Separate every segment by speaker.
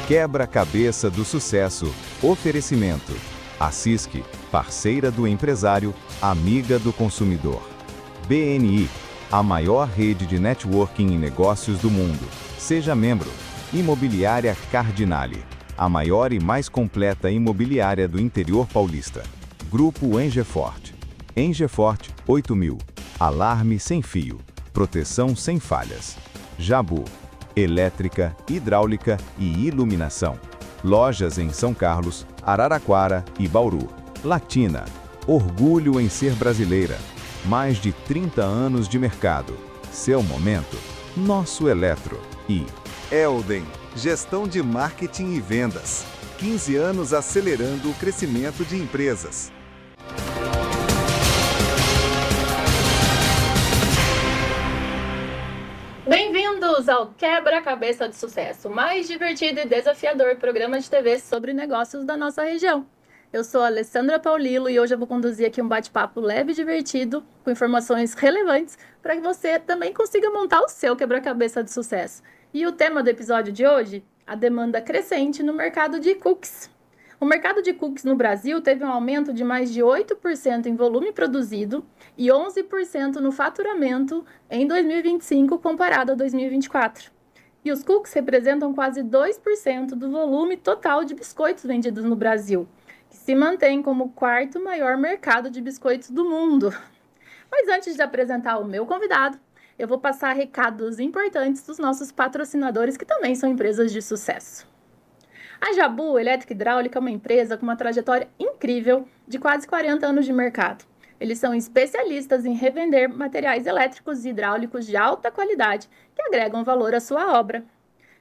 Speaker 1: Quebra-cabeça do sucesso. Oferecimento. A CISC, parceira do empresário, amiga do consumidor. BNI, a maior rede de networking em negócios do mundo. Seja membro. Imobiliária Cardinale, a maior e mais completa imobiliária do interior paulista. Grupo Engefort. Engefort 8000. Alarme sem fio. Proteção sem falhas. Jabu. Elétrica, hidráulica e iluminação. Lojas em São Carlos, Araraquara e Bauru. Latina. Orgulho em ser brasileira. Mais de 30 anos de mercado. Seu momento. Nosso Eletro. E Elden. Gestão de marketing e vendas. 15 anos acelerando o crescimento de empresas.
Speaker 2: Bem-vindos ao Quebra-Cabeça de Sucesso, mais divertido e desafiador programa de TV sobre negócios da nossa região. Eu sou a Alessandra Paulilo e hoje eu vou conduzir aqui um bate-papo leve e divertido, com informações relevantes, para que você também consiga montar o seu quebra-cabeça de sucesso. E o tema do episódio de hoje, a demanda crescente no mercado de cookies. O mercado de cookies no Brasil teve um aumento de mais de 8% em volume produzido e 11% no faturamento em 2025 comparado a 2024. E os cookies representam quase 2% do volume total de biscoitos vendidos no Brasil, que se mantém como o quarto maior mercado de biscoitos do mundo. Mas antes de apresentar o meu convidado, eu vou passar recados importantes dos nossos patrocinadores, que também são empresas de sucesso. A Jabu Elétrica e Hidráulica é uma empresa com uma trajetória incrível de quase 40 anos de mercado. Eles são especialistas em revender materiais elétricos e hidráulicos de alta qualidade que agregam valor à sua obra.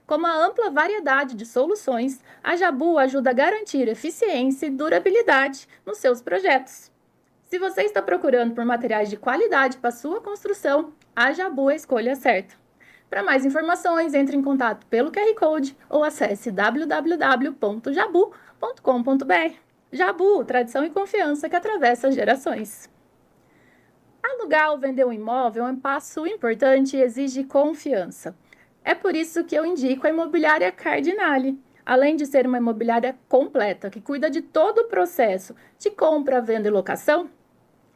Speaker 2: Com uma ampla variedade de soluções, a Jabu ajuda a garantir eficiência e durabilidade nos seus projetos. Se você está procurando por materiais de qualidade para sua construção, a Jabu é a escolha certa. Para mais informações, entre em contato pelo QR Code ou acesse www.jabu.com.br. Jabu, tradição e confiança que atravessa gerações. Alugar ou vender um imóvel é um passo importante e exige confiança. É por isso que eu indico a imobiliária Cardinale. Além de ser uma imobiliária completa, que cuida de todo o processo de compra, venda e locação,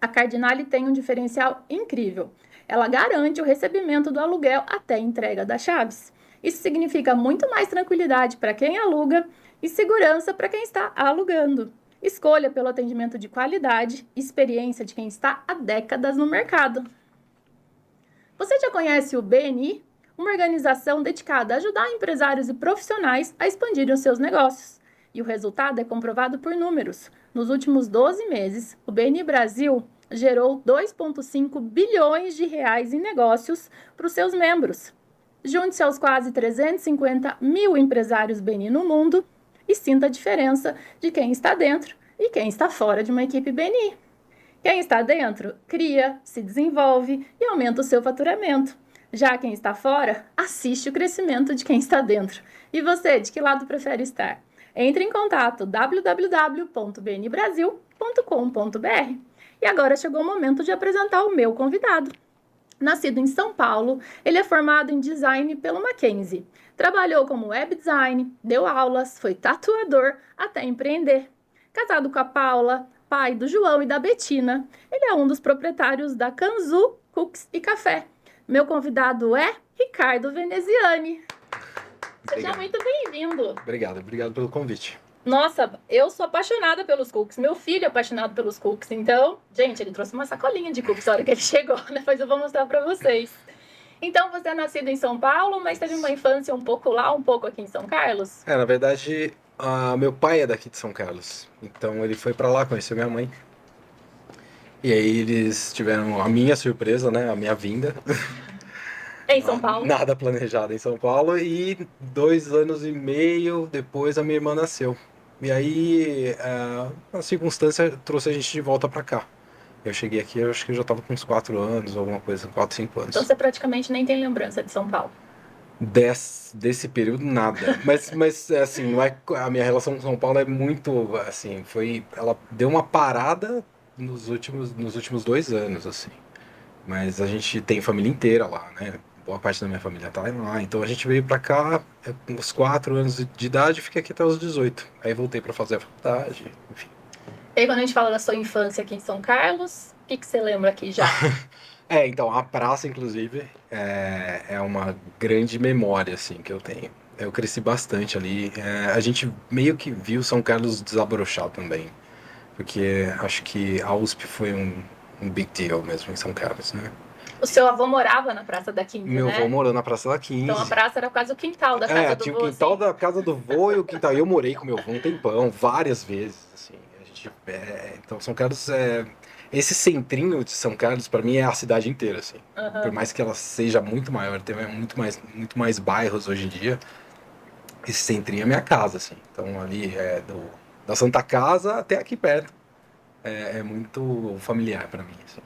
Speaker 2: a Cardinale tem um diferencial incrível. Ela garante o recebimento do aluguel até a entrega das chaves. Isso significa muito mais tranquilidade para quem aluga e segurança para quem está alugando. Escolha pelo atendimento de qualidade e experiência de quem está há décadas no mercado. Você já conhece o BNI? Uma organização dedicada a ajudar empresários e profissionais a expandirem os seus negócios. E o resultado é comprovado por números. Nos últimos 12 meses, o BNI Brasil gerou 2,5 bilhões de reais em negócios para os seus membros. Junte-se aos quase 350 mil empresários BNI no mundo e sinta a diferença de quem está dentro e quem está fora de uma equipe BNI. Quem está dentro cria, se desenvolve e aumenta o seu faturamento. Já quem está fora assiste o crescimento de quem está dentro. E você, de que lado prefere estar? Entre em contato www.bnbrasil.com.br. E agora chegou o momento de apresentar o meu convidado. Nascido em São Paulo, ele é formado em design pelo Mackenzie. Trabalhou como web design, deu aulas, foi tatuador até empreender. Casado com a Paula, pai do João e da Betina, ele é um dos proprietários da Kanzu Cookies e Café. Meu convidado é Ricardo Veneziani. Seja muito bem-vindo.
Speaker 3: Obrigado pelo convite.
Speaker 2: Nossa, eu sou apaixonada pelos cookies. Meu filho é apaixonado pelos cookies. Então, gente, ele trouxe uma sacolinha de cookies na hora que ele chegou. Depois eu vou mostrar para vocês. Então, você é nascido em São Paulo, mas teve uma infância um pouco lá, um pouco aqui em São Carlos?
Speaker 3: Na verdade, meu pai é daqui de São Carlos. Então, ele foi para lá, conheceu minha mãe. E aí, eles tiveram a minha surpresa, né? A minha vinda.
Speaker 2: Em São Paulo?
Speaker 3: Nada planejado em São Paulo. E 2 anos e meio depois, a minha irmã nasceu. E aí, a circunstância trouxe a gente de volta para cá. Eu cheguei aqui, eu acho que eu já estava com uns 4 anos, alguma coisa, 4, 5 anos.
Speaker 2: Então você praticamente nem tem lembrança de São Paulo?
Speaker 3: Desse período, nada. Mas assim, não é, a minha relação com São Paulo é muito, assim, ela deu uma parada nos últimos 2 anos, assim. Mas a gente tem família inteira lá, né? boa parte da minha família tá lá. Então a gente veio pra cá, com uns 4 anos de idade, fiquei aqui até os 18. Aí voltei pra fazer a faculdade, enfim.
Speaker 2: E aí, quando a gente fala da sua infância aqui em São Carlos, o que que você lembra aqui já?
Speaker 3: Então, a praça, inclusive, é uma grande memória, assim, que eu tenho. Eu cresci bastante ali. A gente meio que viu São Carlos desabrochar também. Porque acho que a USP foi um big deal mesmo em São Carlos, né?
Speaker 2: O seu avô morava na Praça da 15,
Speaker 3: Meu
Speaker 2: né?
Speaker 3: avô morou na Praça da 15.
Speaker 2: Então a praça era quase o quintal da casa do
Speaker 3: Tinha o
Speaker 2: vô,
Speaker 3: quintal
Speaker 2: assim.
Speaker 3: da casa do vô e o quintal. Eu morei com meu avô um tempão, várias vezes, assim. Então, São Carlos esse centrinho de São Carlos, pra mim, é a cidade inteira, assim.
Speaker 2: Aham.
Speaker 3: Por mais que ela seja muito maior, tem muito mais bairros hoje em dia, esse centrinho é minha casa, assim. Então, ali, da Santa Casa até aqui perto, é muito familiar pra mim, assim.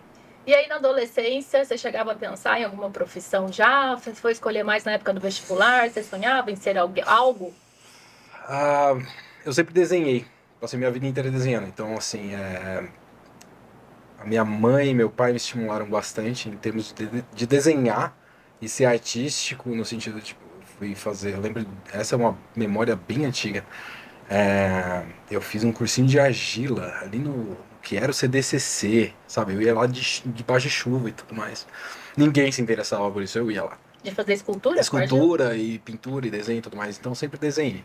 Speaker 2: E aí, na adolescência, você chegava a pensar em alguma profissão já? Você foi escolher mais na época do vestibular? Você sonhava em ser algo?
Speaker 3: Ah, eu sempre desenhei. Passei minha vida inteira desenhando. Então, assim, a minha mãe e meu pai me estimularam bastante em termos de desenhar e ser artístico, no sentido de, tipo, eu fui fazer. Eu lembro, essa é uma memória bem antiga. Eu fiz um cursinho de argila ali no que era o CDCC, sabe? Eu ia lá debaixo de chuva e tudo mais. Ninguém se interessava por isso, eu ia lá.
Speaker 2: De fazer escultura?
Speaker 3: Escultura e pintura e desenho e tudo mais. Então, eu sempre desenhei.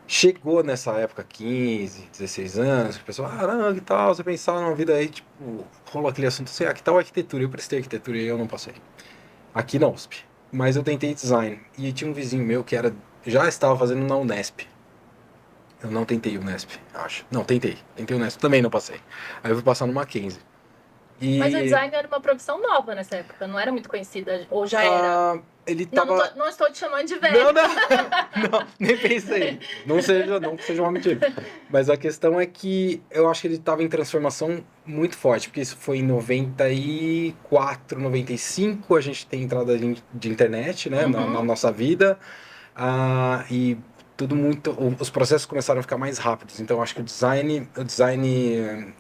Speaker 3: Chegou nessa época, 15, 16 anos, que o pessoal, não, que tal, você pensava numa vida aí, tipo, rolou aquele assunto assim, que tal arquitetura? Eu prestei arquitetura e eu não passei. Aqui na USP. Mas eu tentei design. E tinha um vizinho meu que já estava fazendo na Unesp. Eu não tentei o Unesp, acho. Não, tentei. Tentei o Unesp, também não passei. Aí eu fui passar no Mackenzie.
Speaker 2: Mas o design era uma profissão nova nessa época, não era muito conhecida, ou já era?
Speaker 3: Ele
Speaker 2: Não,
Speaker 3: tava...
Speaker 2: não estou te chamando de velho.
Speaker 3: Não, não, nem pensei. Não que seja uma mentira. Mas a questão é que eu acho que ele estava em transformação muito forte, porque isso foi em 94, 95, a gente tem entrada de internet, né, na nossa vida, e tudo muito, os processos começaram a ficar mais rápidos. Então, eu acho que o design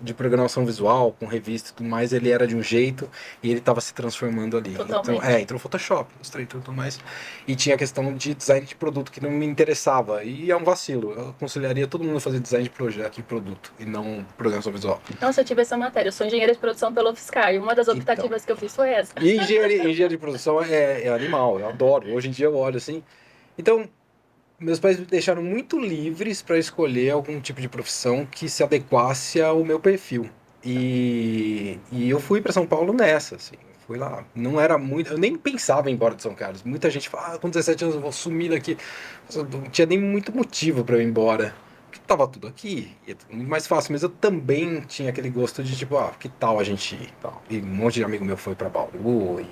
Speaker 3: de programação visual, com revista e tudo mais, ele era de um jeito e ele estava se transformando ali.
Speaker 2: Totalmente.
Speaker 3: Então, entrou Photoshop, Illustrator e tudo mais. E tinha a questão de design de produto que não me interessava. E é um vacilo. Eu aconselharia todo mundo a fazer design de projeto e produto, e não programação visual.
Speaker 2: Nossa, eu tive essa matéria. Eu sou engenheira de produção pela UFSCar e uma das optativas que eu fiz foi essa.
Speaker 3: E engenharia de produção é animal, eu adoro. Hoje em dia eu olho assim. Então, meus pais me deixaram muito livres para escolher algum tipo de profissão que se adequasse ao meu perfil. E eu fui para São Paulo nessa, assim. Fui lá. Não era muito. Eu nem pensava em ir embora de São Carlos. Muita gente fala, com 17 anos eu vou sumir daqui. Não tinha nem muito motivo para eu ir embora. Porque tava tudo aqui. E é tudo muito mais fácil. Mas eu também tinha aquele gosto de tipo, que tal a gente ir? Tal. E um monte de amigo meu foi para Bauru. E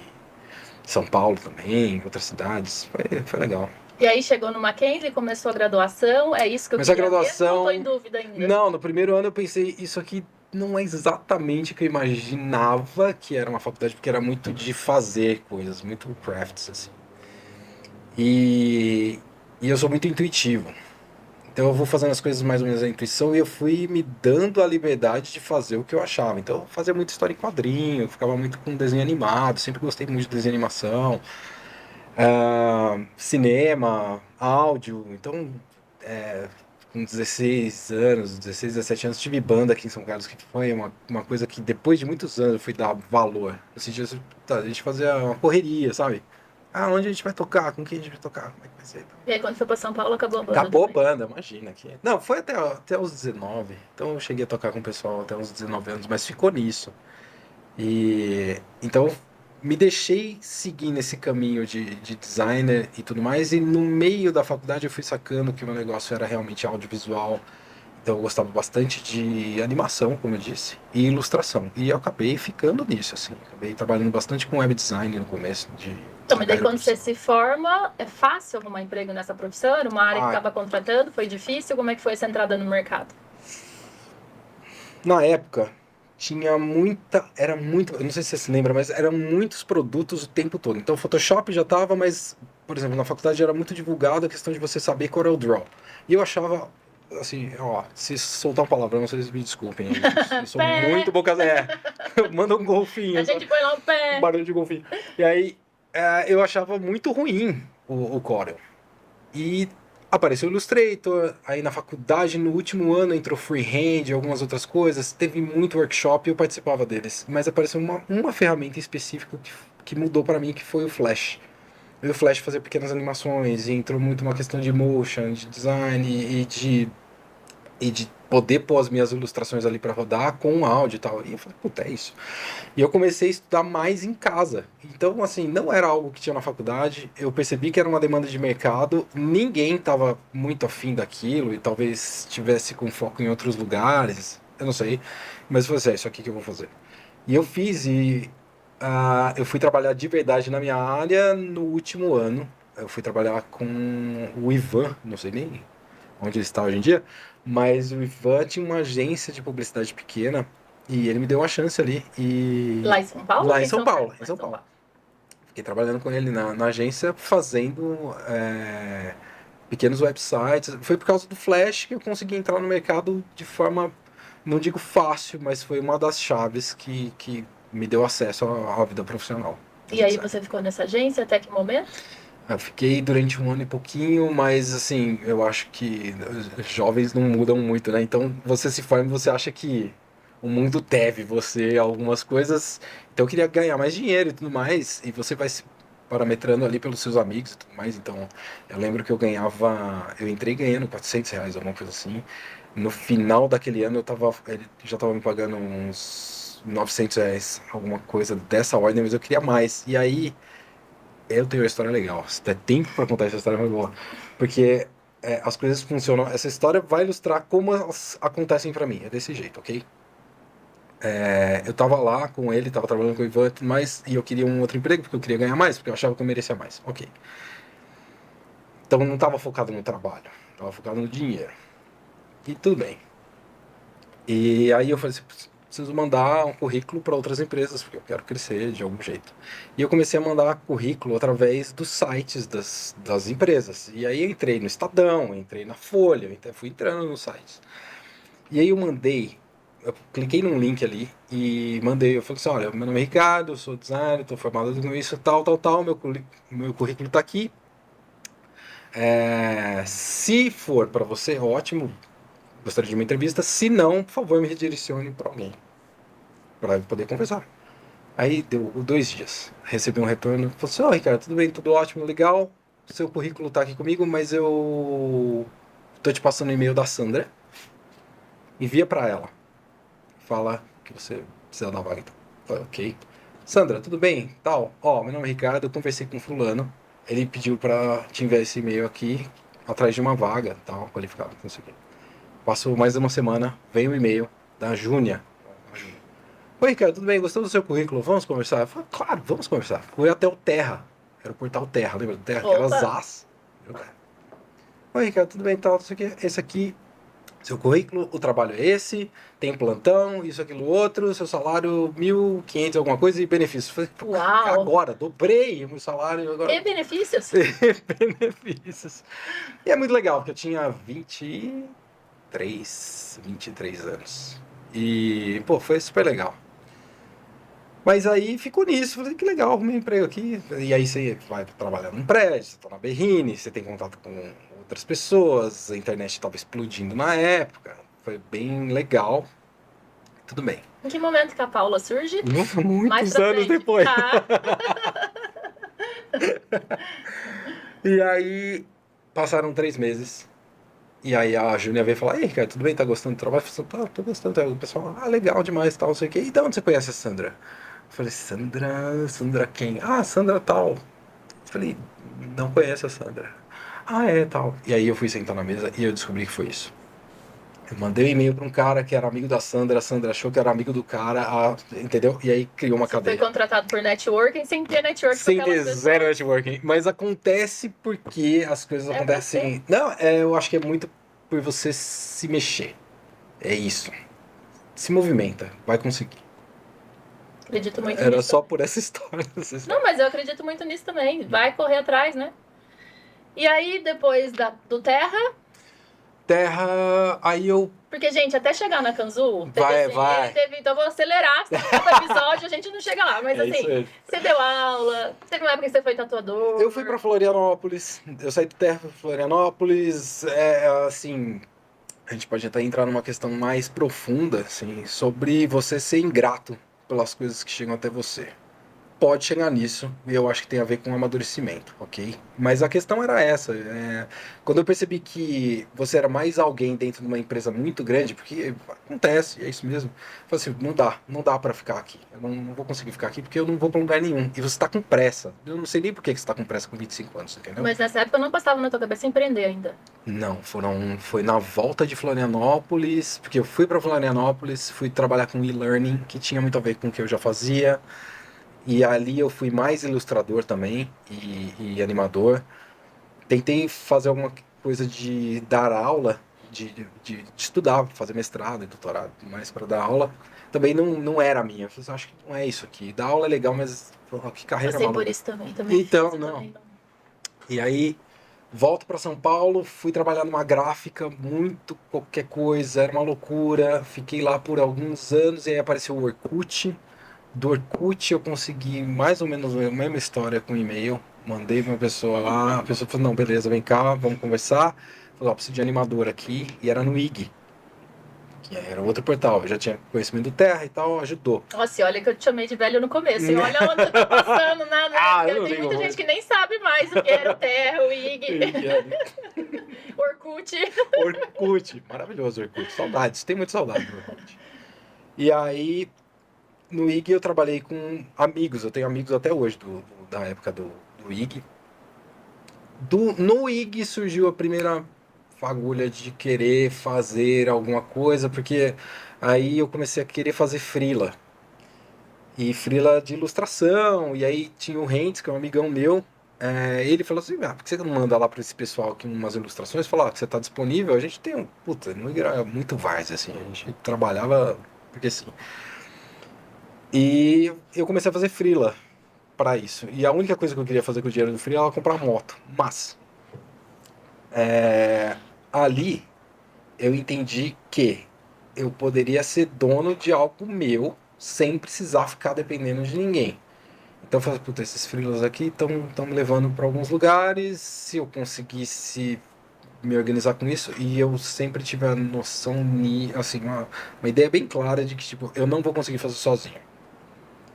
Speaker 3: São Paulo também, outras cidades. Foi legal.
Speaker 2: E aí chegou no Mackenzie, começou a graduação, é isso que eu
Speaker 3: Mas a
Speaker 2: queria
Speaker 3: graduação...
Speaker 2: mesmo, ou tô em dúvida ainda?
Speaker 3: Não, no primeiro ano eu pensei, isso aqui não é exatamente o que eu imaginava que era uma faculdade, porque era muito de fazer coisas, muito crafts, assim. E eu sou muito intuitivo. Então eu vou fazendo as coisas mais ou menos na intuição e eu fui me dando a liberdade de fazer o que eu achava. Então eu fazia muita história em quadrinho, ficava muito com desenho animado, sempre gostei muito de desenho e animação. Cinema, áudio. Então, com 16 anos, 16, 17 anos, tive banda aqui em São Carlos, que foi uma coisa que depois de muitos anos eu fui dar valor. No sentido de, a gente fazia uma correria, sabe? Onde a gente vai tocar? Com quem a gente vai tocar? Como é que vai ser?
Speaker 2: E aí quando foi pra São Paulo, acabou a banda
Speaker 3: Acabou a
Speaker 2: também.
Speaker 3: banda, imagina. Não, foi até os 19. Então eu cheguei a tocar com o pessoal até uns 19 anos, mas ficou nisso. Então me deixei seguir nesse caminho de designer e tudo mais, e no meio da faculdade eu fui sacando que o meu negócio era realmente audiovisual. Então eu gostava bastante de animação, como eu disse, e ilustração. E eu acabei ficando nisso, assim. Acabei trabalhando bastante com web design no começo
Speaker 2: Então, mas daí quando você se forma, é fácil arrumar emprego nessa profissão? Era uma área que estava contratando? Foi difícil? Como é que foi essa entrada no mercado?
Speaker 3: Na época, tinha eu não sei se você se lembra, mas eram muitos produtos o tempo todo. Então o Photoshop já estava, mas, por exemplo, na faculdade era muito divulgado a questão de você saber qual era o draw. E eu achava, assim, se soltar um palavrão, vocês me desculpem. Eu sou muito boca... Manda um golfinho.
Speaker 2: A gente põe lá o pé.
Speaker 3: Barulho de golfinho. E aí, eu achava muito ruim o Corel. E apareceu o Illustrator, aí na faculdade, no último ano, entrou Freehand e algumas outras coisas. Teve muito workshop e eu participava deles. Mas apareceu uma ferramenta específica que mudou para mim, que foi o Flash. E o Flash fazia pequenas animações, e entrou muito uma questão de motion, de design e de poder pôr as minhas ilustrações ali para rodar com áudio e tal. E eu falei, puta, é isso. E eu comecei a estudar mais em casa. Então, assim, não era algo que tinha na faculdade. Eu percebi que era uma demanda de mercado. Ninguém estava muito afim daquilo e talvez tivesse com foco em outros lugares. Eu não sei. Mas eu falei assim, é isso aqui que eu vou fazer. E eu fiz e eu fui trabalhar de verdade na minha área no último ano. Eu fui trabalhar com o Ivan, não sei nem onde ele está hoje em dia, mas o Ivan tinha uma agência de publicidade pequena e ele me deu uma chance ali. E
Speaker 2: Lá em São Paulo?
Speaker 3: lá em
Speaker 2: Em
Speaker 3: São Paulo,
Speaker 2: Paulo?
Speaker 3: em São Paulo. Fiquei trabalhando com ele na agência, fazendo pequenos websites. Foi por causa do Flash que eu consegui entrar no mercado de forma, não digo fácil, mas foi uma das chaves que me deu acesso à vida profissional.
Speaker 2: E aí você ficou nessa agência até que momento?
Speaker 3: Eu fiquei durante um ano e pouquinho, mas assim, eu acho que os jovens não mudam muito, né? Então você se forma e você acha que o mundo deve você algumas coisas. Então eu queria ganhar mais dinheiro e tudo mais, e você vai se parametrando ali pelos seus amigos e tudo mais. Então eu lembro que eu entrei ganhando R$ 400, alguma coisa assim. No final daquele ano ele já tava me pagando uns R$ 900, alguma coisa dessa ordem, mas eu queria mais. E aí eu tenho uma história legal. Se der tempo pra contar essa história, foi boa. Porque as coisas funcionam. Essa história vai ilustrar como elas acontecem pra mim. É desse jeito, ok? Eu tava lá com ele, tava trabalhando com o Ivan, mas e eu queria um outro emprego porque eu queria ganhar mais, porque eu achava que eu merecia mais. Ok. Então eu não tava focado no trabalho, tava focado no dinheiro. E tudo bem. E aí eu falei assim, preciso mandar um currículo para outras empresas, porque eu quero crescer de algum jeito. E eu comecei a mandar currículo através dos sites das empresas. E aí eu entrei no Estadão, entrei na Folha, fui entrando nos sites. E aí eu cliquei num link ali e mandei, eu falei assim, olha, meu nome é Ricardo, eu sou designer, estou formado com isso, tal, tal, tal, meu currículo está aqui. Se for para você, ótimo, gostaria de uma entrevista. Se não, por favor, me redirecione para alguém, para poder conversar. Aí deu 2 dias. Recebi um retorno. Falei assim, Ricardo, tudo bem, tudo ótimo, legal. Seu currículo tá aqui comigo, mas eu tô te passando o e-mail da Sandra. Envia para ela. Fala que você precisa da vaga. Então. Falei, ok. Sandra, tudo bem? Tal. Meu nome é Ricardo, eu conversei com fulano. Ele pediu para te enviar esse e-mail aqui, atrás de uma vaga, tal, qualificado, não sei o quê. Passou mais de uma semana, veio o e-mail da Júnia. Oi, Ricardo, tudo bem? Gostou do seu currículo? Vamos conversar? Eu falei, claro, vamos conversar. Fui até o Terra. Era o portal Terra, lembra do Terra? Que era
Speaker 2: Opa.
Speaker 3: Zaz. Oi, Ricardo, tudo bem? Tal, isso aqui, esse aqui, seu currículo, o trabalho é esse, tem plantão, isso, aquilo, outro, seu salário 1.500, alguma coisa, e benefícios. Eu falei,
Speaker 2: Uau!
Speaker 3: agora, dobrei o meu salário. Agora...
Speaker 2: E benefícios?
Speaker 3: benefícios. E é muito legal, porque eu tinha 23 anos. E, pô, foi super legal. Mas aí ficou nisso, falei, que legal, arrumei um emprego aqui. E aí você vai trabalhar num prédio, você tá na Berrine, você tem contato com outras pessoas, a internet estava explodindo na época, foi bem legal. Tudo bem.
Speaker 2: Em que momento que a Paula surge?
Speaker 3: Muitos
Speaker 2: Mais pra
Speaker 3: anos
Speaker 2: frente.
Speaker 3: depois.
Speaker 2: Tá.
Speaker 3: E aí passaram 3 meses. E aí a Júnia veio falar, ei, cara, tudo bem? Tá gostando do trabalho? Eu falei, tá, tô gostando. Aí o pessoal, legal demais, tal, não sei o quê. E de onde você conhece a Sandra? Eu falei, Sandra quem? Sandra tal. Eu falei, não conhece a Sandra. Tal. E aí eu fui sentar na mesa e eu descobri que foi isso. Eu mandei um e-mail pra um cara que era amigo da Sandra, a Sandra achou que era amigo do cara, entendeu? E aí criou uma
Speaker 2: Você foi
Speaker 3: cadeia.
Speaker 2: contratado por networking sem ter networking com
Speaker 3: Sem
Speaker 2: aquelas
Speaker 3: ter
Speaker 2: pessoas.
Speaker 3: zero networking. Mas acontece porque as coisas acontecem. Não, eu acho que é muito por você se mexer. É isso. Se movimenta, vai conseguir.
Speaker 2: Acredito muito
Speaker 3: Era
Speaker 2: nisso.
Speaker 3: só por essa história.
Speaker 2: Não, mas eu acredito muito nisso também. Vai correr atrás, né? E aí, depois do Terra,
Speaker 3: terra, aí eu...
Speaker 2: Porque, gente, até chegar na Kanzu,
Speaker 3: Vai.
Speaker 2: então eu vou acelerar, senão no episódio a gente não chega lá. Mas
Speaker 3: É isso
Speaker 2: assim,
Speaker 3: aí.
Speaker 2: você deu aula, teve uma época que você foi tatuador.
Speaker 3: Eu fui pra Florianópolis, eu saí do terra pra Florianópolis, assim... A gente pode até entrar numa questão mais profunda, assim, sobre você ser ingrato pelas coisas que chegam até você. Pode chegar nisso, e eu acho que tem a ver com amadurecimento, ok? Mas a questão era essa. Quando eu percebi que você era mais alguém dentro de uma empresa muito grande, porque acontece, é isso mesmo. Eu falei assim, não dá pra ficar aqui. Eu não vou conseguir ficar aqui porque eu não vou pra lugar nenhum. E você tá com pressa. Eu não sei nem por que você tá com pressa com 25 anos, entendeu?
Speaker 2: Mas nessa época não passava na tua cabeça empreender ainda.
Speaker 3: Não, foi na volta de Florianópolis, porque eu fui para Florianópolis, fui trabalhar com e-learning, que tinha muito a ver com o que eu já fazia, e ali eu fui mais ilustrador também e animador. Tentei fazer alguma coisa de dar aula, de estudar, fazer mestrado e doutorado, mais para dar aula. Também não era a minha. Eu falei assim, acho que não é isso aqui. Dar aula é legal, mas pô, que carreira
Speaker 2: Passei
Speaker 3: maluca.
Speaker 2: por isso também.
Speaker 3: Então,
Speaker 2: Isso
Speaker 3: não.
Speaker 2: também.
Speaker 3: E aí, volto para São Paulo, fui trabalhar numa gráfica, muito qualquer coisa, era uma loucura. Fiquei lá por alguns anos e aí apareceu o Orkut. Do Orkut eu consegui mais ou menos a mesma história com e-mail. Mandei pra uma pessoa lá, a pessoa falou, não, beleza, vem cá, vamos conversar. Falei, ó, preciso de animador aqui. E era no IG, que era outro portal. Eu já tinha conhecimento do Terra e tal, ajudou.
Speaker 2: Nossa, e olha que eu te chamei de velho no começo. E olha onde você tá passando, né?
Speaker 3: Eu não
Speaker 2: Tem
Speaker 3: ligo
Speaker 2: muita
Speaker 3: muito.
Speaker 2: gente que nem sabe mais o que era o Terra, o IG, Orkut.
Speaker 3: Orkut, maravilhoso Orkut, saudades, tem muita saudade do Orkut. E aí, no IG eu trabalhei com amigos, eu tenho amigos até hoje da época do IG. No IG surgiu a primeira fagulha de querer fazer alguma coisa, porque aí eu comecei a querer fazer freela. E freela de ilustração, e aí tinha o Rentes, que é um amigão meu, ele falou assim, por que você não manda lá para esse pessoal aqui umas ilustrações? Falar que você está disponível, a gente tem no IG era muito várzea, assim, a gente trabalhava, porque assim... E eu comecei a fazer freela para isso. E a única coisa que eu queria fazer com o dinheiro do freela era comprar moto. Mas ali eu entendi que eu poderia ser dono de algo meu sem precisar ficar dependendo de ninguém. Então eu falei, puta, esses freelas aqui estão me levando para alguns lugares. Se eu conseguisse me organizar com isso, e eu sempre tive a noção, assim, uma ideia bem clara de que tipo, eu não vou conseguir fazer sozinho.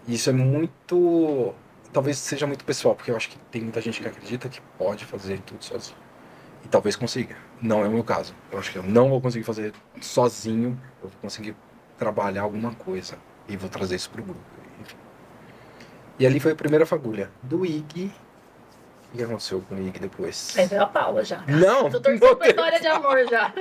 Speaker 3: Isso é muito. Talvez seja muito pessoal, porque eu acho que tem muita gente que acredita que pode fazer tudo sozinho. E talvez consiga. Não é o meu caso. Eu acho que eu não vou conseguir fazer sozinho. Eu vou conseguir trabalhar alguma coisa. E vou trazer isso pro grupo. Enfim. E ali foi a primeira fagulha. Do IG. O que aconteceu com o IG depois?
Speaker 2: Aí veio a Paula já.
Speaker 3: Não!
Speaker 2: Tô torcendo pra história de amor já.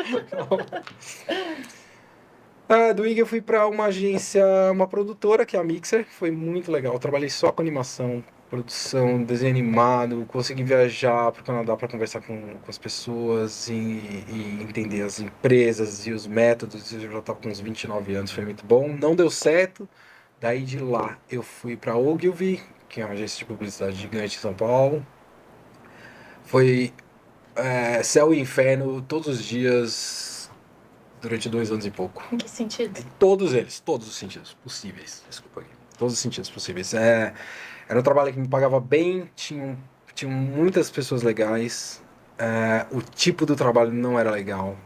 Speaker 3: Do IG eu fui pra uma agência, uma produtora, que é a Mixer. Foi muito legal. Eu trabalhei só com animação, produção, desenho animado. Consegui viajar pro Canadá para conversar com as pessoas e entender as empresas e os métodos. Eu já tava com uns 29 anos, foi muito bom. Não deu certo. Daí de lá eu fui pra Ogilvy, que é uma agência de publicidade gigante em São Paulo. Foi céu e inferno todos os dias durante 2 anos e pouco.
Speaker 2: Em que sentido?
Speaker 3: Todos os sentidos possíveis. Desculpa aqui. Todos os sentidos possíveis. Era um trabalho que me pagava bem, tinham muitas pessoas legais. O tipo do trabalho não era legal.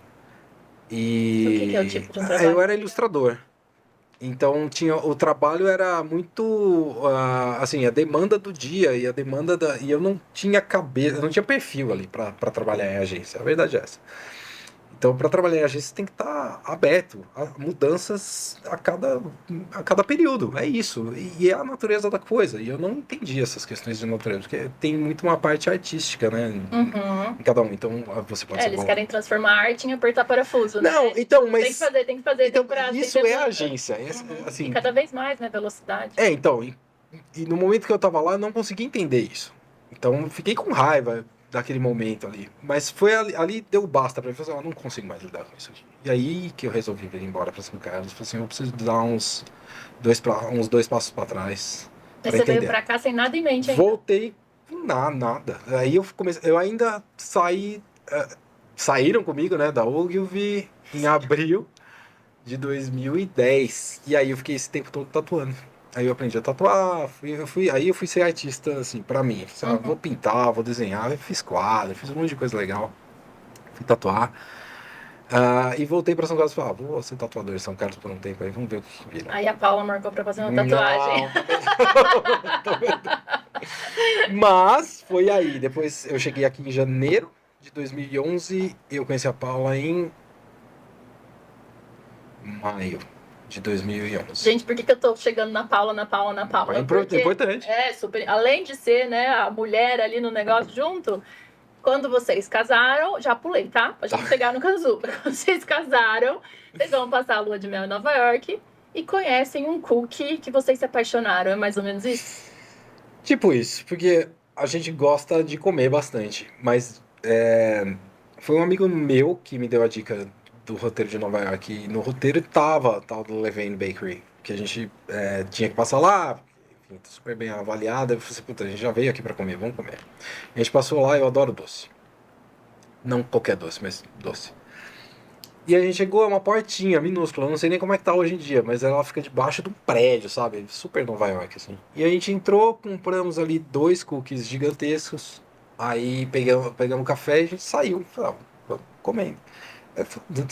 Speaker 3: E
Speaker 2: O que é o tipo de um trabalho?
Speaker 3: eu era ilustrador. Então o trabalho era muito assim, a demanda do dia e a demanda e eu não tinha cabeça, eu não tinha perfil ali para trabalhar em agência. A verdade é essa. Então, para trabalhar em agência, você tem que estar aberto a mudanças a cada período. É isso. E é a natureza da coisa. E eu não entendi essas questões de natureza, porque tem muito uma parte artística, né?
Speaker 2: Uhum.
Speaker 3: Em cada um. Então, você pode ser
Speaker 2: Eles
Speaker 3: bom.
Speaker 2: querem transformar a arte em apertar parafuso, né?
Speaker 3: Não, então, mas...
Speaker 2: Tem que fazer.
Speaker 3: Então,
Speaker 2: tem que
Speaker 3: isso é a agência. Assim,
Speaker 2: E cada vez mais, né? Velocidade.
Speaker 3: então, e no momento que eu tava lá, eu não consegui entender isso. Então, eu fiquei com raiva daquele momento ali. Mas foi ali deu basta pra mim. Eu falei, eu não consigo mais lidar com isso aqui. E aí que eu resolvi vir embora pra São Carlos. Eu falei assim, eu preciso dar uns 2 passos pra trás.
Speaker 2: Mas
Speaker 3: pra
Speaker 2: você veio
Speaker 3: entender.
Speaker 2: pra cá sem nada em mente ainda.
Speaker 3: Voltei, nada. Aí eu ainda saí saíram comigo, né, da Ogilvy em abril de 2010. E aí eu fiquei esse tempo todo tatuando. Aí eu aprendi a tatuar, aí eu fui ser artista, assim, pra mim. Sei lá, vou pintar, vou desenhar, eu fiz quadro, fiz um monte de coisa legal. Fui tatuar. E voltei pra São Carlos e falei, vou ser tatuador em São Carlos por um tempo aí, vamos ver o que vira.
Speaker 2: Aí a Paula marcou pra fazer uma tatuagem.
Speaker 3: Não. Mas foi aí. Depois eu cheguei aqui em janeiro de 2011. Eu conheci a Paula em maio de 2011.
Speaker 2: Gente, por que eu tô chegando na Paula?
Speaker 3: É
Speaker 2: Porque
Speaker 3: importante.
Speaker 2: é super. Além de ser, né, a mulher ali no negócio junto, quando vocês casaram, já pulei, tá? Pra gente chegar no casu. Quando vocês casaram, vocês vão passar a lua de mel em Nova York e conhecem um cookie que vocês se apaixonaram. É mais ou menos isso?
Speaker 3: Tipo isso, porque a gente gosta de comer bastante, mas foi um amigo meu que me deu a dica do roteiro de Nova York. E no roteiro tava tal do Levain Bakery, que a gente tinha que passar lá, enfim, super bem avaliada. Eu falei assim, puta, a gente já veio aqui pra comer, vamos comer. A gente passou lá, eu adoro doce. Não qualquer doce, mas doce. E a gente chegou a uma portinha minúscula, eu não sei nem como é que tá hoje em dia, mas ela fica debaixo de um prédio, sabe? Super Nova York, assim. E a gente entrou, compramos ali 2 cookies gigantescos, aí pegamos café e a gente saiu. Falei, vamos comendo.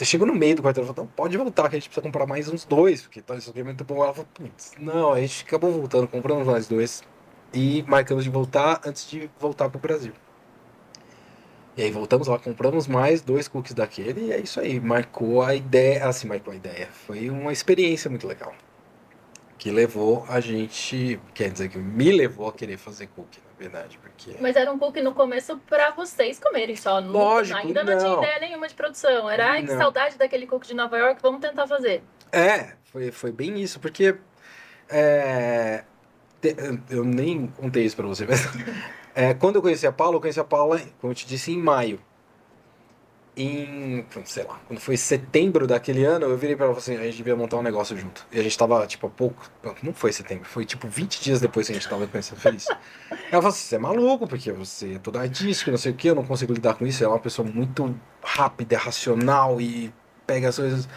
Speaker 3: Chegou no meio do quarteirão, falou, não, pode voltar, que a gente precisa comprar mais uns 2, porque isso aqui é muito bom. Ela falou, putz, não, a gente acabou voltando, compramos mais 2 e marcamos de voltar antes de voltar pro Brasil. E aí voltamos lá, compramos mais 2 cookies daquele e é isso aí. Marcou a ideia. Foi uma experiência muito legal. Que levou a gente. Quer dizer, que me levou a querer fazer cookie, na verdade. Porque.
Speaker 2: Mas era um cookie no começo pra vocês comerem só.
Speaker 3: Lógico,
Speaker 2: ainda não tinha ideia nenhuma de produção. Era, ai, que
Speaker 3: Não.
Speaker 2: saudade daquele cookie de Nova York, vamos tentar fazer.
Speaker 3: Foi bem isso, porque. Eu nem contei isso pra você, mas. Quando eu conheci a Paula, como eu te disse, em maio. Sei lá, quando foi setembro daquele ano, eu virei pra ela e falei assim, a gente devia montar um negócio junto. E a gente tava, tipo, há pouco... Não foi setembro, foi, tipo, 20 dias depois que a gente tava conhecendo feliz. Ela falou assim, você é maluco, porque você é todo artístico, não sei o que, eu não consigo lidar com isso. Ela é uma pessoa muito rápida, racional e pega as coisas...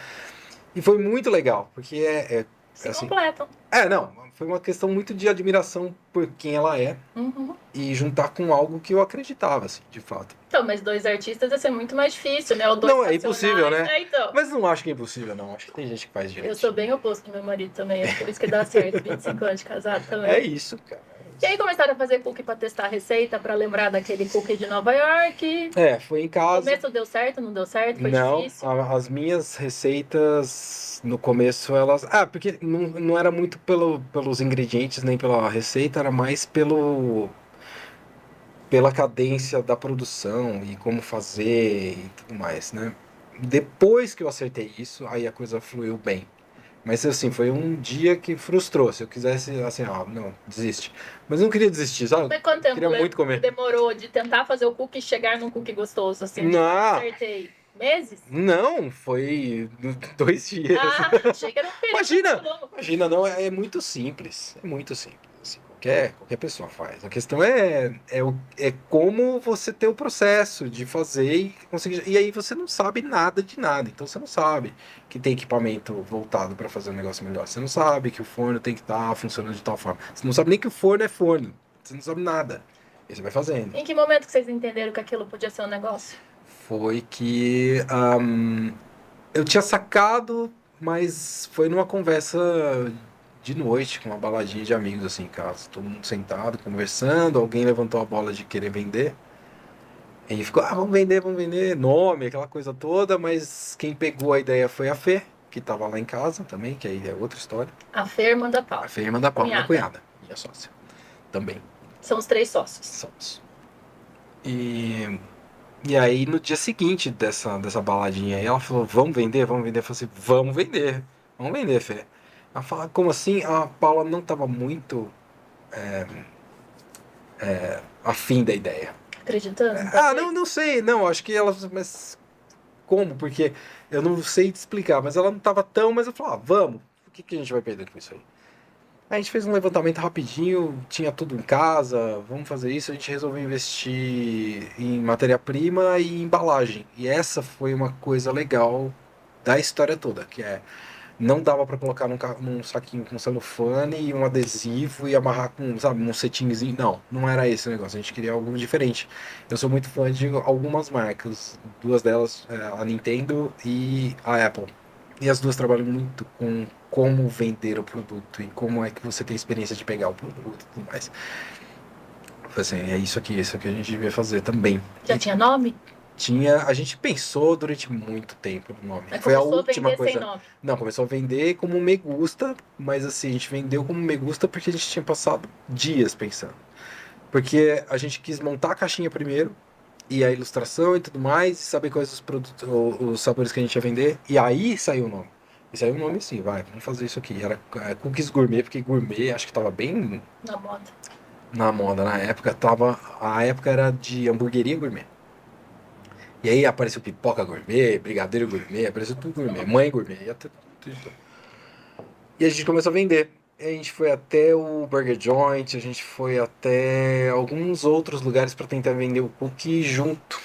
Speaker 3: E foi muito legal, porque
Speaker 2: Se
Speaker 3: assim...
Speaker 2: completam.
Speaker 3: Não, foi uma questão muito de admiração por quem ela é.
Speaker 2: Uhum.
Speaker 3: E juntar com algo que eu acreditava, assim, de fato.
Speaker 2: Então, mas 2 artistas ia ser muito mais difícil, né?
Speaker 3: Não, é impossível, né?
Speaker 2: Então.
Speaker 3: Mas não acho que é impossível, não. Acho que tem gente que faz direito.
Speaker 2: Eu sou bem oposto do meu marido também, é por isso que dá certo, 25 anos de casado também.
Speaker 3: É isso, cara.
Speaker 2: E aí começaram a fazer cookie pra testar a receita, pra lembrar daquele cookie de Nova York.
Speaker 3: Foi em
Speaker 2: No
Speaker 3: casa.
Speaker 2: começo deu certo, não deu certo, foi
Speaker 3: Não,
Speaker 2: difícil.
Speaker 3: as minhas receitas, no começo, elas... porque não era muito pelos ingredientes, nem pela receita, era mais pela cadência da produção e como fazer e tudo mais, né? Depois que eu acertei isso, aí a coisa fluiu bem. Mas assim, foi um dia que frustrou. Se eu quisesse, assim, não, desiste. Mas eu não queria desistir, sabe?
Speaker 2: Mas quanto tempo
Speaker 3: Queria muito comer.
Speaker 2: demorou de tentar fazer o cookie e chegar num cookie gostoso, assim?
Speaker 3: Não.
Speaker 2: Acertei. Meses?
Speaker 3: Não, foi 2 dias.
Speaker 2: Achei que era um período muito longo.
Speaker 3: Imagina, não, é muito simples. É muito simples. Assim, qualquer pessoa faz. A questão é como você ter o processo de fazer e conseguir. E aí você não sabe nada de nada. Então você não sabe que tem equipamento voltado para fazer um negócio melhor. Você não sabe que o forno tem que estar funcionando de tal forma. Você não sabe nem que o forno é forno. Você não sabe nada. E você vai fazendo.
Speaker 2: Em que momento que vocês entenderam que aquilo podia ser um negócio?
Speaker 3: Foi que eu tinha sacado, mas foi numa conversa de noite, com uma baladinha de amigos assim em casa, todo mundo sentado, conversando, alguém levantou a bola de querer vender. E aí ficou, vamos vender, nome, aquela coisa toda, mas quem pegou a ideia foi a Fê, que estava lá em casa também, que aí é outra história.
Speaker 2: A Fê, irmã da Paula.
Speaker 3: A Fê, irmã da Paula, minha cunhada, minha sócia, também.
Speaker 2: São os 3 sócios.
Speaker 3: Somos. E aí, no dia seguinte dessa baladinha aí, ela falou, vamos vender? Eu falei assim, vamos vender, Fê. Ela falou, como assim? A Paula não estava muito afim da ideia.
Speaker 2: Acreditando?
Speaker 3: Não sei, não, acho que ela, mas como? Porque eu não sei te explicar, mas ela não estava tão, mas eu falei, vamos, o que a gente vai perder com isso aí? A gente fez um levantamento rapidinho, tinha tudo em casa, vamos fazer isso. A gente resolveu investir em matéria-prima e embalagem. E essa foi uma coisa legal da história toda, que é não dava para colocar num saquinho com celofane e um adesivo e amarrar com, sabe, um cetimzinho. Não, não era esse o negócio. A gente queria algo diferente. Eu sou muito fã de algumas marcas, duas delas, a Nintendo e a Apple. E as duas trabalham muito com como vender o produto e como é que você tem experiência de pegar o produto e tudo mais. Assim, é isso aqui a gente devia fazer também.
Speaker 2: Já tinha nome?
Speaker 3: Tinha, a gente pensou durante muito tempo no nome.
Speaker 2: Mas
Speaker 3: Foi a
Speaker 2: começou a
Speaker 3: última
Speaker 2: vender sem
Speaker 3: coisa.
Speaker 2: nome.
Speaker 3: Não, começou a vender como Me Gusta, mas assim, a gente vendeu como Me Gusta porque a gente tinha passado dias pensando. Porque a gente quis montar a caixinha primeiro, e a ilustração e tudo mais, e saber quais os produtos, os sabores que a gente ia vender, e aí saiu o nome. E saiu o nome assim, vai, vamos fazer isso aqui. Era cookies gourmet, porque gourmet acho que tava bem
Speaker 2: Na moda.
Speaker 3: na moda na época. A época era de hamburgueria gourmet. E aí apareceu pipoca gourmet, brigadeiro gourmet, apareceu tudo gourmet, mãe gourmet, e até tudo. E a gente começou a vender. A gente foi até o Burger Joint, a gente foi até alguns outros lugares para tentar vender o cookie junto,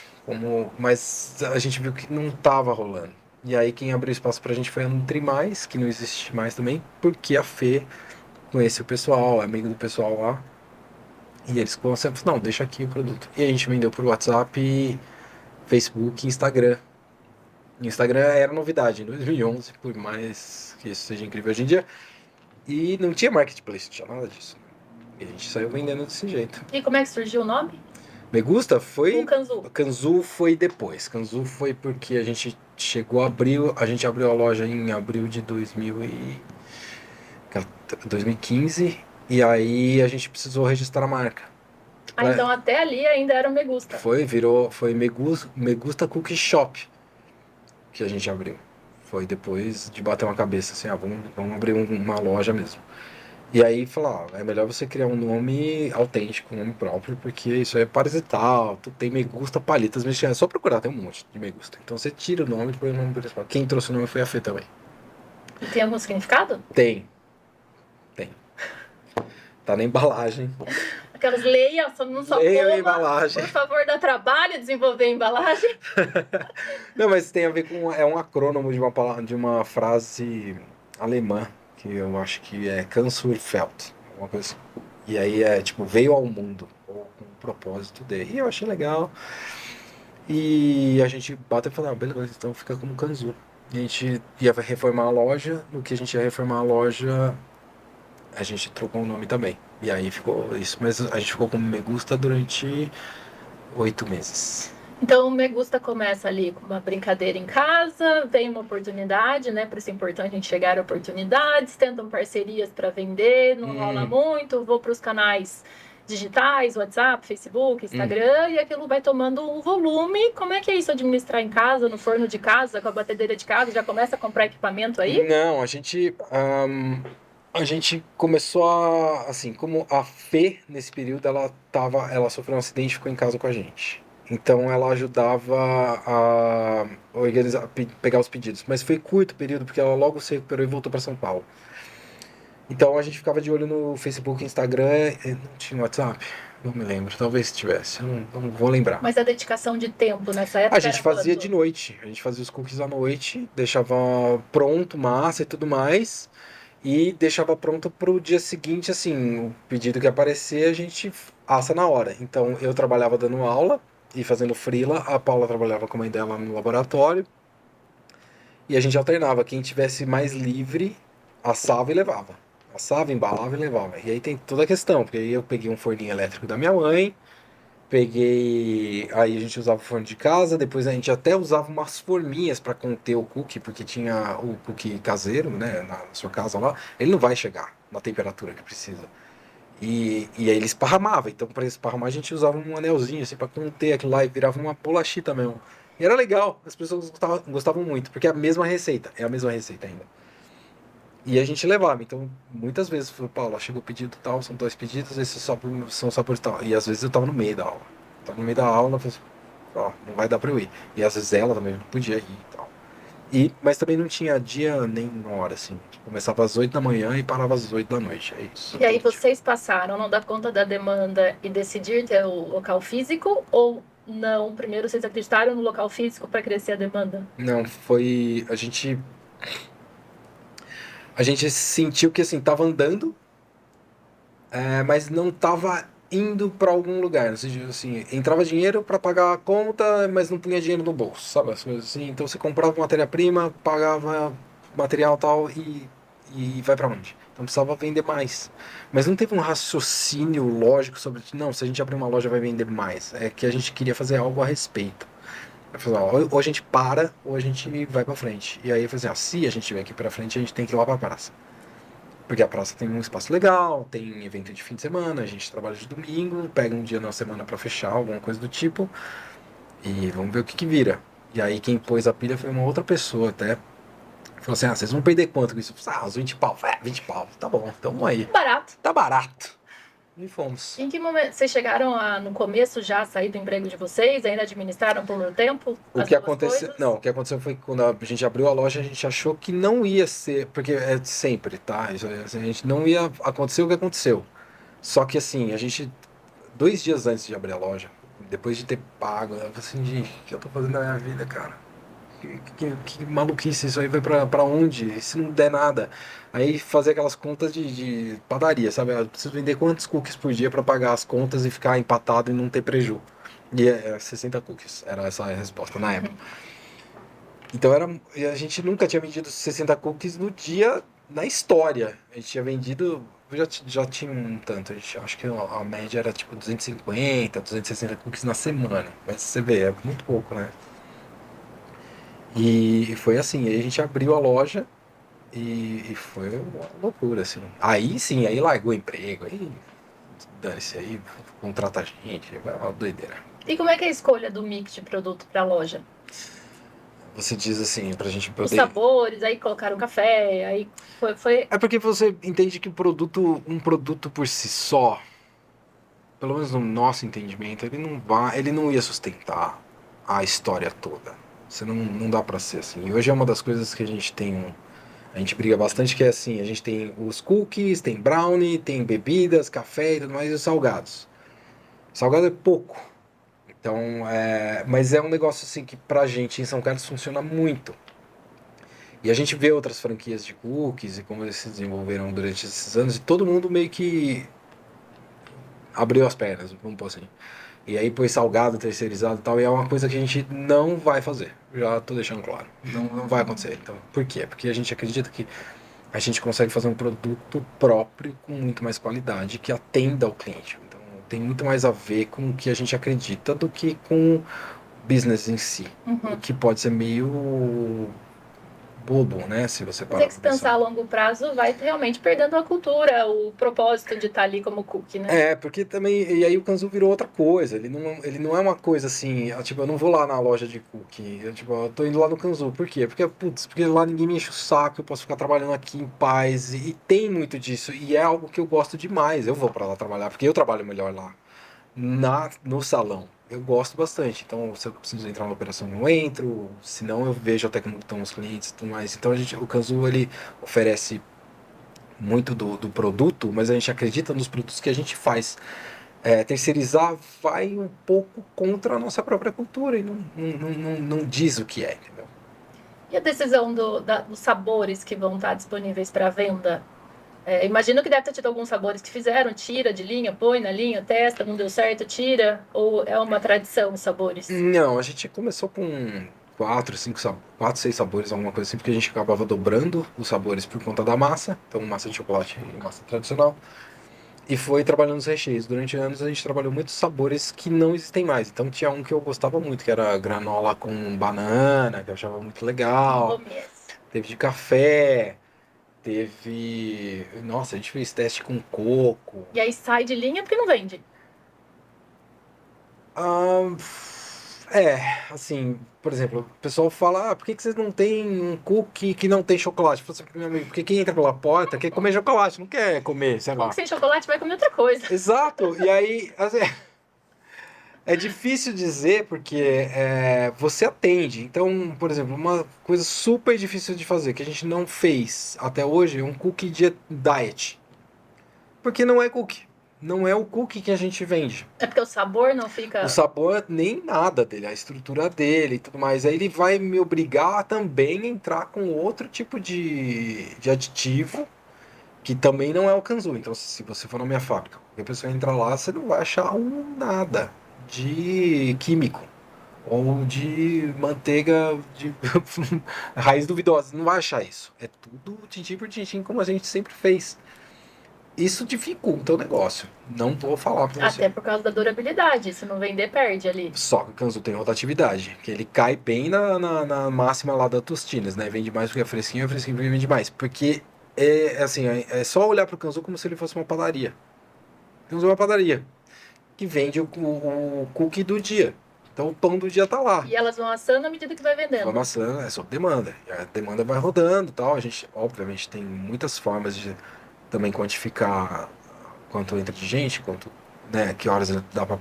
Speaker 3: mas a gente viu que não tava rolando. E aí quem abriu espaço pra gente foi a Nutrimais, que não existe mais também, porque a Fê conhece o pessoal, é amigo do pessoal lá. E eles conseguem, não, deixa aqui o produto. E a gente vendeu por WhatsApp, Facebook e Instagram. O Instagram era novidade em 2011, por mais que isso seja incrível hoje em dia. E não tinha marketplace, não tinha nada disso. E a gente saiu vendendo desse jeito.
Speaker 2: E como é que surgiu o nome?
Speaker 3: Me Gusta foi.
Speaker 2: O Kanzu.
Speaker 3: Kanzu foi depois. Kanzu foi porque a gente chegou a abrir. A gente abriu a loja em abril de 2015. E aí a gente precisou registrar a marca.
Speaker 2: Ah, então até ali ainda era o Me Gusta.
Speaker 3: Foi Me Gusta Cookie Shop que a gente abriu. Foi depois de bater uma cabeça assim, vamos abrir uma loja mesmo. E aí falar, é melhor você criar um nome autêntico, um nome próprio, porque isso aí é parasital, tu tem Me Gusta Palitas Mexicanas, é só procurar, tem um monte de Me Gusta. Então você tira o nome e põe o nome principal. Quem trouxe o nome foi a Fê também.
Speaker 2: E tem algum significado?
Speaker 3: Tem. Tá na embalagem.
Speaker 2: Aquelas leia, só não só
Speaker 3: Leia a
Speaker 2: coma.
Speaker 3: embalagem.
Speaker 2: Por favor, dá trabalho desenvolver a embalagem.
Speaker 3: Não, mas tem a ver com. É um acrônimo de uma palavra, de uma frase alemã, que eu acho que é Kansurfeld, alguma coisa assim. E aí é tipo, veio ao mundo, ou com o propósito dele. E eu achei legal. E a gente bateu e falou, beleza, então fica como Kanzu. E a gente ia reformar a loja, no que a gente ia reformar a loja, a gente trocou o nome também. E aí ficou isso, mas a gente ficou como Me Gusta durante 8 meses.
Speaker 2: Então o Me Gusta começa ali com uma brincadeira em casa, vem uma oportunidade, né? Por isso é importante a gente chegar a oportunidades, tentam parcerias para vender, não rola muito, vou para os canais digitais, WhatsApp, Facebook, Instagram, e aquilo vai tomando um volume. Como é que é isso administrar em casa, no forno de casa, com a batedeira de casa? Já começa a comprar equipamento aí?
Speaker 3: Não, a gente começou a, assim, como a Fê, nesse período, ela sofreu um acidente e ficou em casa com a gente. Então ela ajudava a organizar, pegar os pedidos. Mas foi curto o período, porque ela logo se recuperou e voltou para São Paulo. Então a gente ficava de olho no Facebook e Instagram. Não tinha WhatsApp? Não me lembro. Talvez tivesse. Eu não vou lembrar.
Speaker 2: Mas a dedicação de tempo nessa época
Speaker 3: A gente
Speaker 2: era
Speaker 3: fazia
Speaker 2: quanto?
Speaker 3: de noite. A gente fazia os cookies à noite, deixava pronto, massa e tudo mais. E deixava pronto pro dia seguinte, assim, o pedido que aparecer a gente assa na hora. Então eu trabalhava dando aula e fazendo freela, a Paula trabalhava com a mãe dela no laboratório. E a gente alternava, quem tivesse mais livre, assava e levava. Assava, embalava e levava. E aí tem toda a questão, porque aí eu peguei um forninho elétrico da minha mãe, peguei. Aí a gente usava o forno de casa, depois a gente até usava umas forminhas para conter o cookie, porque tinha o cookie caseiro, né, na sua casa lá, ele não vai chegar na temperatura que precisa. E aí ele esparramava, então para esparramar a gente usava um anelzinho assim para conter aquilo lá e virava uma bolachita mesmo. E era legal, as pessoas gostavam muito, porque é a mesma receita, é a mesma receita ainda. E a gente levava, então muitas vezes falou, Paulo, chegou o pedido tal, são 2 pedidos, esses são sabores tal. E às vezes eu tava no meio da aula. Tava no meio da aula, eu falei, ó, não vai dar pra eu ir. E às vezes ela também não podia ir e tal. Mas também não tinha dia nem hora, assim. Começava às 8 da manhã e parava às 8 da noite, é isso.
Speaker 2: E aí vocês passaram a não dar conta da demanda e decidir ter o local físico ou não? Primeiro vocês acreditaram no local físico para crescer a demanda?
Speaker 3: Não, foi... A gente sentiu que, assim, tava andando, mas não tava indo pra algum lugar. Ou seja, assim, entrava dinheiro pra pagar a conta, mas não punha dinheiro no bolso, sabe? As coisas assim. Então você comprava matéria-prima, pagava material e tal e vai pra onde? Então precisava vender mais. Mas não teve um raciocínio lógico sobre, não, se a gente abrir uma loja vai vender mais. É que a gente queria fazer algo a respeito. Eu falei, ó, ou a gente para, ou a gente vai pra frente. E aí eu falei assim, se a gente tiver aqui pra frente, a gente tem que ir lá pra praça. Porque a praça tem um espaço legal, tem evento de fim de semana, a gente trabalha de domingo, pega um dia na semana pra fechar, alguma coisa do tipo, e vamos ver o que que vira. E aí quem pôs a pilha foi uma outra pessoa até. Falou assim, vocês vão perder quanto com isso? Uns 20 pau. 20 pau, tá bom, tamo aí.
Speaker 2: Barato.
Speaker 3: Tá barato. E fomos.
Speaker 2: Em que momento vocês chegaram a, no começo já, sair do emprego de vocês? Ainda administraram por um tempo?
Speaker 3: O que aconteceu, não, o que aconteceu foi que quando a gente abriu a loja, a gente achou que não ia ser, porque é sempre, tá? A gente não ia acontecer o que aconteceu. Só que assim, a gente 2 dias antes de abrir a loja, depois de ter pago, eu falei assim, gente, o que eu tô fazendo na minha vida, cara? Que maluquice, isso aí vai pra onde? E se não der nada? Aí fazer aquelas contas de padaria, sabe? Eu preciso vender quantos cookies por dia pra pagar as contas e ficar empatado e não ter preju. E 60 cookies, era essa a resposta na época. Então e a gente nunca tinha vendido 60 cookies no dia na história. A gente tinha vendido, já tinha um tanto, acho que a média era tipo 250, 260 cookies na semana. Mas você vê, é muito pouco, né? E foi assim, aí a gente abriu a loja e foi uma loucura, assim. Aí sim, aí largou o emprego, aí dane-se, aí contrata a gente, vai uma doideira.
Speaker 2: E como é que é a escolha do mix de produto para a loja?
Speaker 3: Você diz assim, pra gente
Speaker 2: Os
Speaker 3: poder...
Speaker 2: sabores, aí colocaram café, aí foi...
Speaker 3: É porque você entende que um produto por si só, pelo menos no nosso entendimento, ele não ia sustentar a história toda. Você não dá pra ser assim. E hoje é uma das coisas que a gente tem a gente briga bastante, que é assim, a gente tem os cookies, tem brownie, tem bebidas, café e tudo mais, e os salgados. Salgado é pouco. Então, mas é um negócio assim que pra gente em São Carlos funciona muito. E a gente vê outras franquias de cookies e como eles se desenvolveram durante esses anos, e todo mundo meio que abriu as pernas, vamos pôr assim. E aí pôs salgado, terceirizado e tal, e é uma coisa que a gente não vai fazer. Já tô deixando claro. Não vai acontecer. Então, por quê? Porque a gente acredita que a gente consegue fazer um produto próprio com muito mais qualidade que atenda ao cliente. Então, tem muito mais a ver com o que a gente acredita do que com o business em si. O que pode ser meio bobo, né? Se você
Speaker 2: Mas
Speaker 3: parar
Speaker 2: é que se pensar a longo prazo, vai realmente perdendo a cultura, o propósito de estar ali como cookie, né?
Speaker 3: Porque também. E aí o Kanzu virou outra coisa. Ele não é uma coisa assim. Tipo, eu não vou lá na loja de cookie. Eu tô indo lá no Kanzu. Por quê? Porque lá ninguém me enche o saco. Eu posso ficar trabalhando aqui em paz. E tem muito disso. E é algo que eu gosto demais. Eu vou pra lá trabalhar. Porque eu trabalho melhor lá. No salão. Eu gosto bastante. Então, se eu preciso entrar na operação, eu entro. Se não, eu vejo até como estão os clientes e tudo mais. Então, o Kanzu, ele oferece muito do produto, mas a gente acredita nos produtos que a gente faz. Terceirizar vai um pouco contra a nossa própria cultura e não diz o que é, entendeu?
Speaker 2: E a decisão dos sabores que vão estar disponíveis para venda? Imagino que deve ter tido alguns sabores que fizeram, tira de linha, põe na linha, testa, não deu certo, tira, ou é uma tradição os sabores?
Speaker 3: Não, a gente começou com 6 sabores, alguma coisa assim, porque a gente acabava dobrando os sabores por conta da massa, então massa de chocolate e massa tradicional. E foi trabalhando os recheios. Durante anos a gente trabalhou muitos sabores que não existem mais. Então tinha um que eu gostava muito, que era granola com banana, que eu achava muito legal. Teve de café, teve. Nossa, a gente fez teste com coco.
Speaker 2: E aí sai de linha porque não vende.
Speaker 3: Assim, por exemplo, o pessoal fala, por que vocês não tem um cookie que não tem chocolate? Eu falo assim, meu amigo, porque quem entra pela porta quer comer chocolate, não quer comer, sei lá.
Speaker 2: Cookie sem chocolate vai comer outra coisa.
Speaker 3: Exato, e aí, assim, É difícil dizer porque você atende. Então, por exemplo, uma coisa super difícil de fazer, que a gente não fez até hoje, é um cookie de diet. Porque não é cookie. Não é o cookie que a gente vende.
Speaker 2: É porque o sabor não
Speaker 3: O
Speaker 2: fica.
Speaker 3: sabor nem nada dele, a estrutura dele e tudo mais. Aí ele vai me obrigar a também entrar com outro tipo de aditivo, que também não é o Kanzu. Então, se você for na minha fábrica, qualquer pessoa entrar lá, você não vai achar nada de químico ou de manteiga de raiz duvidosa. Não vai achar isso. É tudo tintim por tintim, como a gente sempre fez. Isso dificulta o negócio. Não vou falar pra você.
Speaker 2: Até por causa da durabilidade. Se não vender, perde ali.
Speaker 3: Só que o Kanzu tem rotatividade, que ele cai bem na máxima lá da Tostines, né? Vende mais porque é fresquinho, vende mais. Porque assim, é só olhar pro Kanzu como se ele fosse uma padaria. O Kanzu é uma padaria que vende o cookie do dia. Então o pão do dia tá lá.
Speaker 2: E elas vão assando à medida que vai
Speaker 3: Vai
Speaker 2: vendendo.
Speaker 3: maçã, é sob demanda. E a demanda vai rodando e tal. A gente, obviamente, tem muitas formas de também quantificar quanto entra de gente, quanto, né, que horas dá para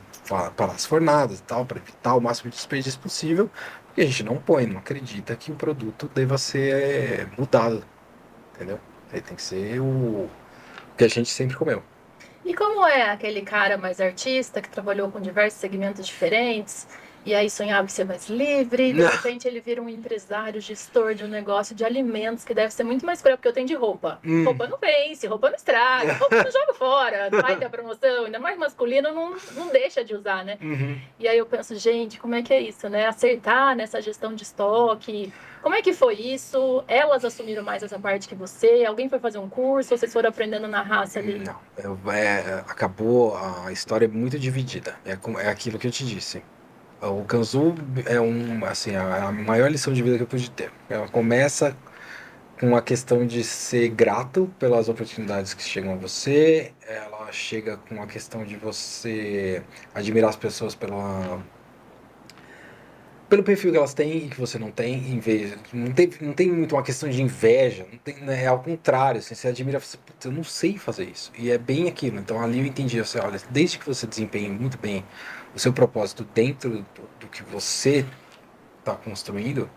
Speaker 3: parar as fornadas e tal, para evitar o máximo de desperdício possível. Porque a gente não põe, não acredita que o produto deva ser mudado, entendeu? Ele tem que ser o que a gente sempre comeu.
Speaker 2: E como é aquele cara mais artista que trabalhou com diversos segmentos diferentes e aí sonhava em ser mais livre, e de
Speaker 3: Não.
Speaker 2: repente ele vira um empresário, gestor de um negócio de alimentos que deve ser muito mais cruel, porque eu tenho de roupa. Roupa não vence, roupa não estraga, roupa não joga fora, vai ter a promoção, ainda mais masculino, não deixa de usar, né?
Speaker 3: Uhum.
Speaker 2: E aí eu penso, gente, como é que é isso, né? Acertar nessa gestão de estoque. Como é que foi isso? Elas assumiram mais essa parte que você? Alguém foi fazer um curso? Ou vocês foram aprendendo na raça ali?
Speaker 3: Não, acabou, a história é muito dividida. É aquilo que eu te disse. O Kanzu assim, a maior lição de vida que eu pude ter. Ela começa com a questão de ser grato pelas oportunidades que chegam a você. Ela chega com a questão de você admirar as pessoas pelo perfil que elas têm e que você não tem, em vez, não tem muito uma questão de inveja, não tem, né, é ao contrário, assim, você admira, você, "Putz, eu não sei fazer isso", e é bem aquilo. Então ali eu entendi, assim, olha, desde que você desempenhe muito bem o seu propósito dentro do que você está construindo,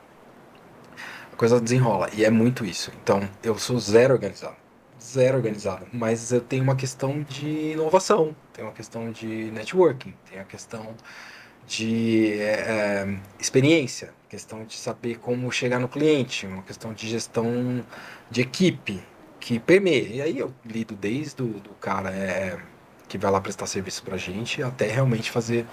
Speaker 3: a coisa desenrola, e é muito isso. Então eu sou zero organizado, mas eu tenho uma questão de inovação, tenho uma questão de networking, tenho a questão de experiência, questão de saber como chegar no cliente, uma questão de gestão de equipe que permeia. E aí eu lido desde do cara que vai lá prestar serviço pra gente até realmente fazer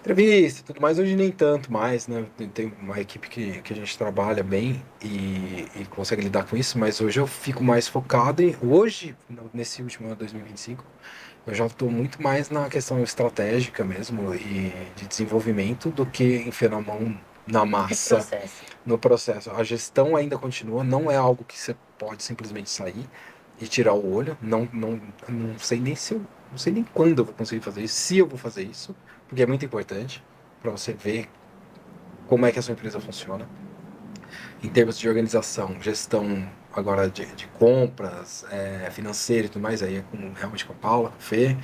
Speaker 3: entrevista e tudo mais. Hoje nem tanto mais, né? Tem uma equipe que a gente trabalha bem e consegue lidar com isso, mas hoje eu fico mais focado em. Hoje, nesse último ano, 2025, eu já estou muito mais na questão estratégica mesmo e de desenvolvimento do que enfiar a mão na
Speaker 2: Esse
Speaker 3: massa
Speaker 2: processo.
Speaker 3: no processo. A gestão ainda continua, não é algo que você pode simplesmente sair e tirar o olho. Não sei nem se eu, não sei nem quando eu vou conseguir fazer isso, se eu vou fazer isso, porque é muito importante para você ver como é que a sua empresa funciona. Em termos de organização, gestão agora de compras, financeira e tudo mais, aí é realmente com a Paula, com a Fê.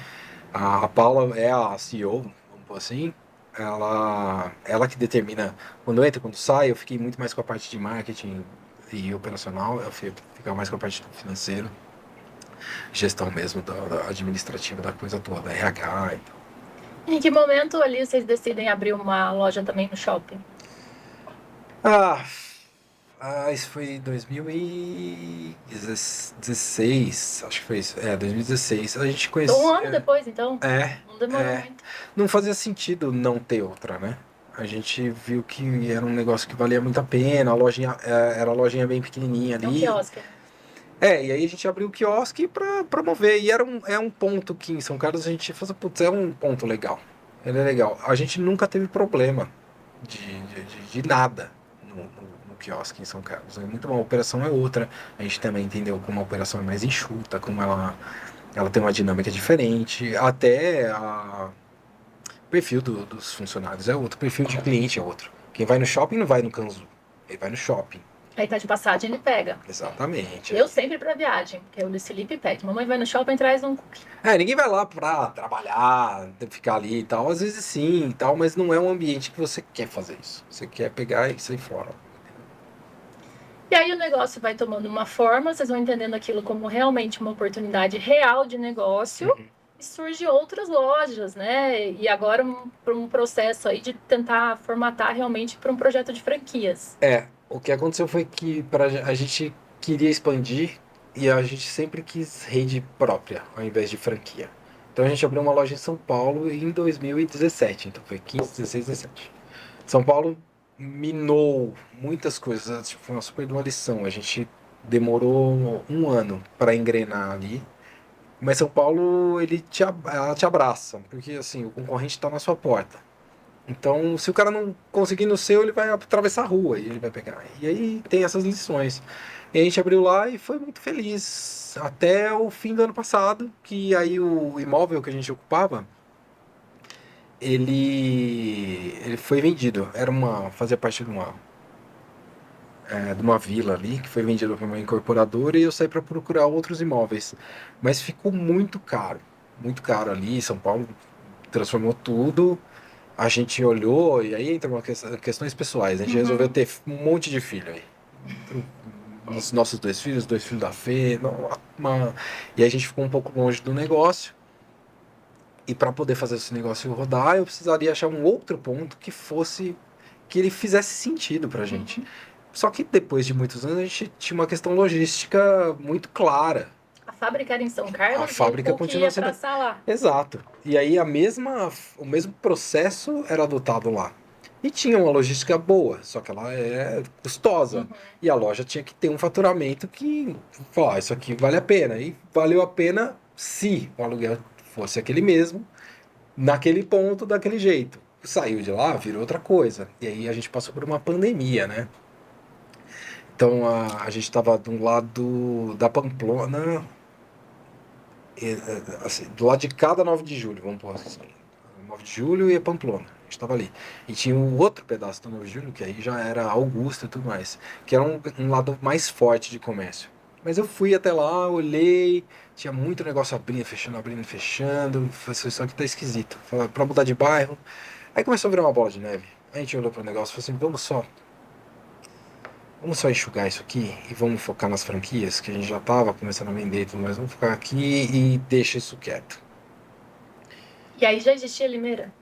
Speaker 3: A Paula é a CEO, vamos pôr assim. Ela que determina quando entra, quando sai. Eu fiquei muito mais com a parte de marketing e operacional. Eu ficar mais com a parte do financeiro, gestão mesmo, da administrativa da coisa toda, RH e tal.
Speaker 2: Em que momento ali vocês decidem abrir uma loja também no shopping?
Speaker 3: Isso foi em 2016, acho que foi isso. 2016. A gente
Speaker 2: Então, um
Speaker 3: conhecia.
Speaker 2: ano depois, então?
Speaker 3: É,
Speaker 2: Não demorou
Speaker 3: é.
Speaker 2: muito.
Speaker 3: Não fazia sentido não ter outra, né? A gente viu que era um negócio que valia muito a pena, a lojinha, era a lojinha bem pequenininha
Speaker 2: É um
Speaker 3: ali.
Speaker 2: quiosque.
Speaker 3: E aí a gente abriu o quiosque pra promover. E é um ponto que em São Carlos a gente falou, putz, é um ponto legal. Ele é legal. A gente nunca teve problema de nada no quiosque em São Carlos. É muito bom. A operação é outra. A gente também entendeu como a operação é mais enxuta, como ela tem uma dinâmica diferente. Até o perfil dos funcionários é outro. O perfil de cliente é outro. Quem vai no shopping não vai no Kanzu. Ele vai no shopping.
Speaker 2: Aí tá de passagem, ele pega.
Speaker 3: Exatamente.
Speaker 2: Eu sempre pra viagem, porque o Luiz Felipe pede. Mamãe vai no shopping e traz um cookie.
Speaker 3: Ninguém vai lá pra trabalhar, ficar ali e tal. Às vezes sim e tal, mas não é um ambiente que você quer fazer isso. Você quer pegar e sair fora.
Speaker 2: E aí o negócio vai tomando uma forma, vocês vão entendendo aquilo como realmente uma oportunidade real de negócio. E surge outras lojas, né? E agora um processo aí de tentar formatar realmente para um projeto de franquias.
Speaker 3: O que aconteceu foi que a gente queria expandir e a gente sempre quis rede própria, ao invés de franquia. Então a gente abriu uma loja em São Paulo em 2017, então foi 15, 16, 17. São Paulo minou muitas coisas, tipo, foi uma super de uma lição. A gente demorou um ano para engrenar ali, mas São Paulo ela te abraça, porque assim, o concorrente está na sua porta. Então, se o cara não conseguir no seu, ele vai atravessar a rua e ele vai pegar. E aí tem essas lições. E a gente abriu lá e foi muito feliz. Até o fim do ano passado, que aí o imóvel que a gente ocupava, ele foi vendido. Fazia parte de uma vila ali, que foi vendida para uma incorporadora, e eu saí para procurar outros imóveis. Mas ficou muito caro ali. São Paulo transformou tudo. A gente olhou, e aí entra questões pessoais. A gente resolveu ter um monte de filho aí. Os nossos dois filhos da Fê. E aí a gente ficou um pouco longe do negócio. E para poder fazer esse negócio rodar, eu precisaria achar um outro ponto que ele fizesse sentido pra gente. Só que depois de muitos anos, a gente tinha uma questão logística muito clara.
Speaker 2: A fábrica era em São Carlos,
Speaker 3: A fábrica continua sendo...
Speaker 2: lá.
Speaker 3: Exato. E aí o mesmo processo era adotado lá. E tinha uma logística boa, só que ela é custosa. E a loja tinha que ter um faturamento que, isso aqui vale a pena. E valeu a pena se o aluguel fosse aquele mesmo, naquele ponto, daquele jeito. Saiu de lá, virou outra coisa. E aí a gente passou por uma pandemia, né? Então a gente estava do lado da Pamplona, assim, do lado de cada 9 de julho, vamos pôr assim. 9 de julho e a Pamplona. A gente estava ali. E tinha um outro pedaço do 9 de julho, que aí já era Augusta e tudo mais. Que era um lado mais forte de comércio. Mas eu fui até lá, olhei, tinha muito negócio abrindo, fechando. Só que tá esquisito. Falei, pra mudar de bairro. Aí começou a virar uma bola de neve. Aí a gente olhou pro negócio e falou assim, vamos só enxugar isso aqui e vamos focar nas franquias, que a gente já estava começando a vender e tudo mais. Vamos focar aqui e deixa isso quieto.
Speaker 2: E aí já existia Limeira?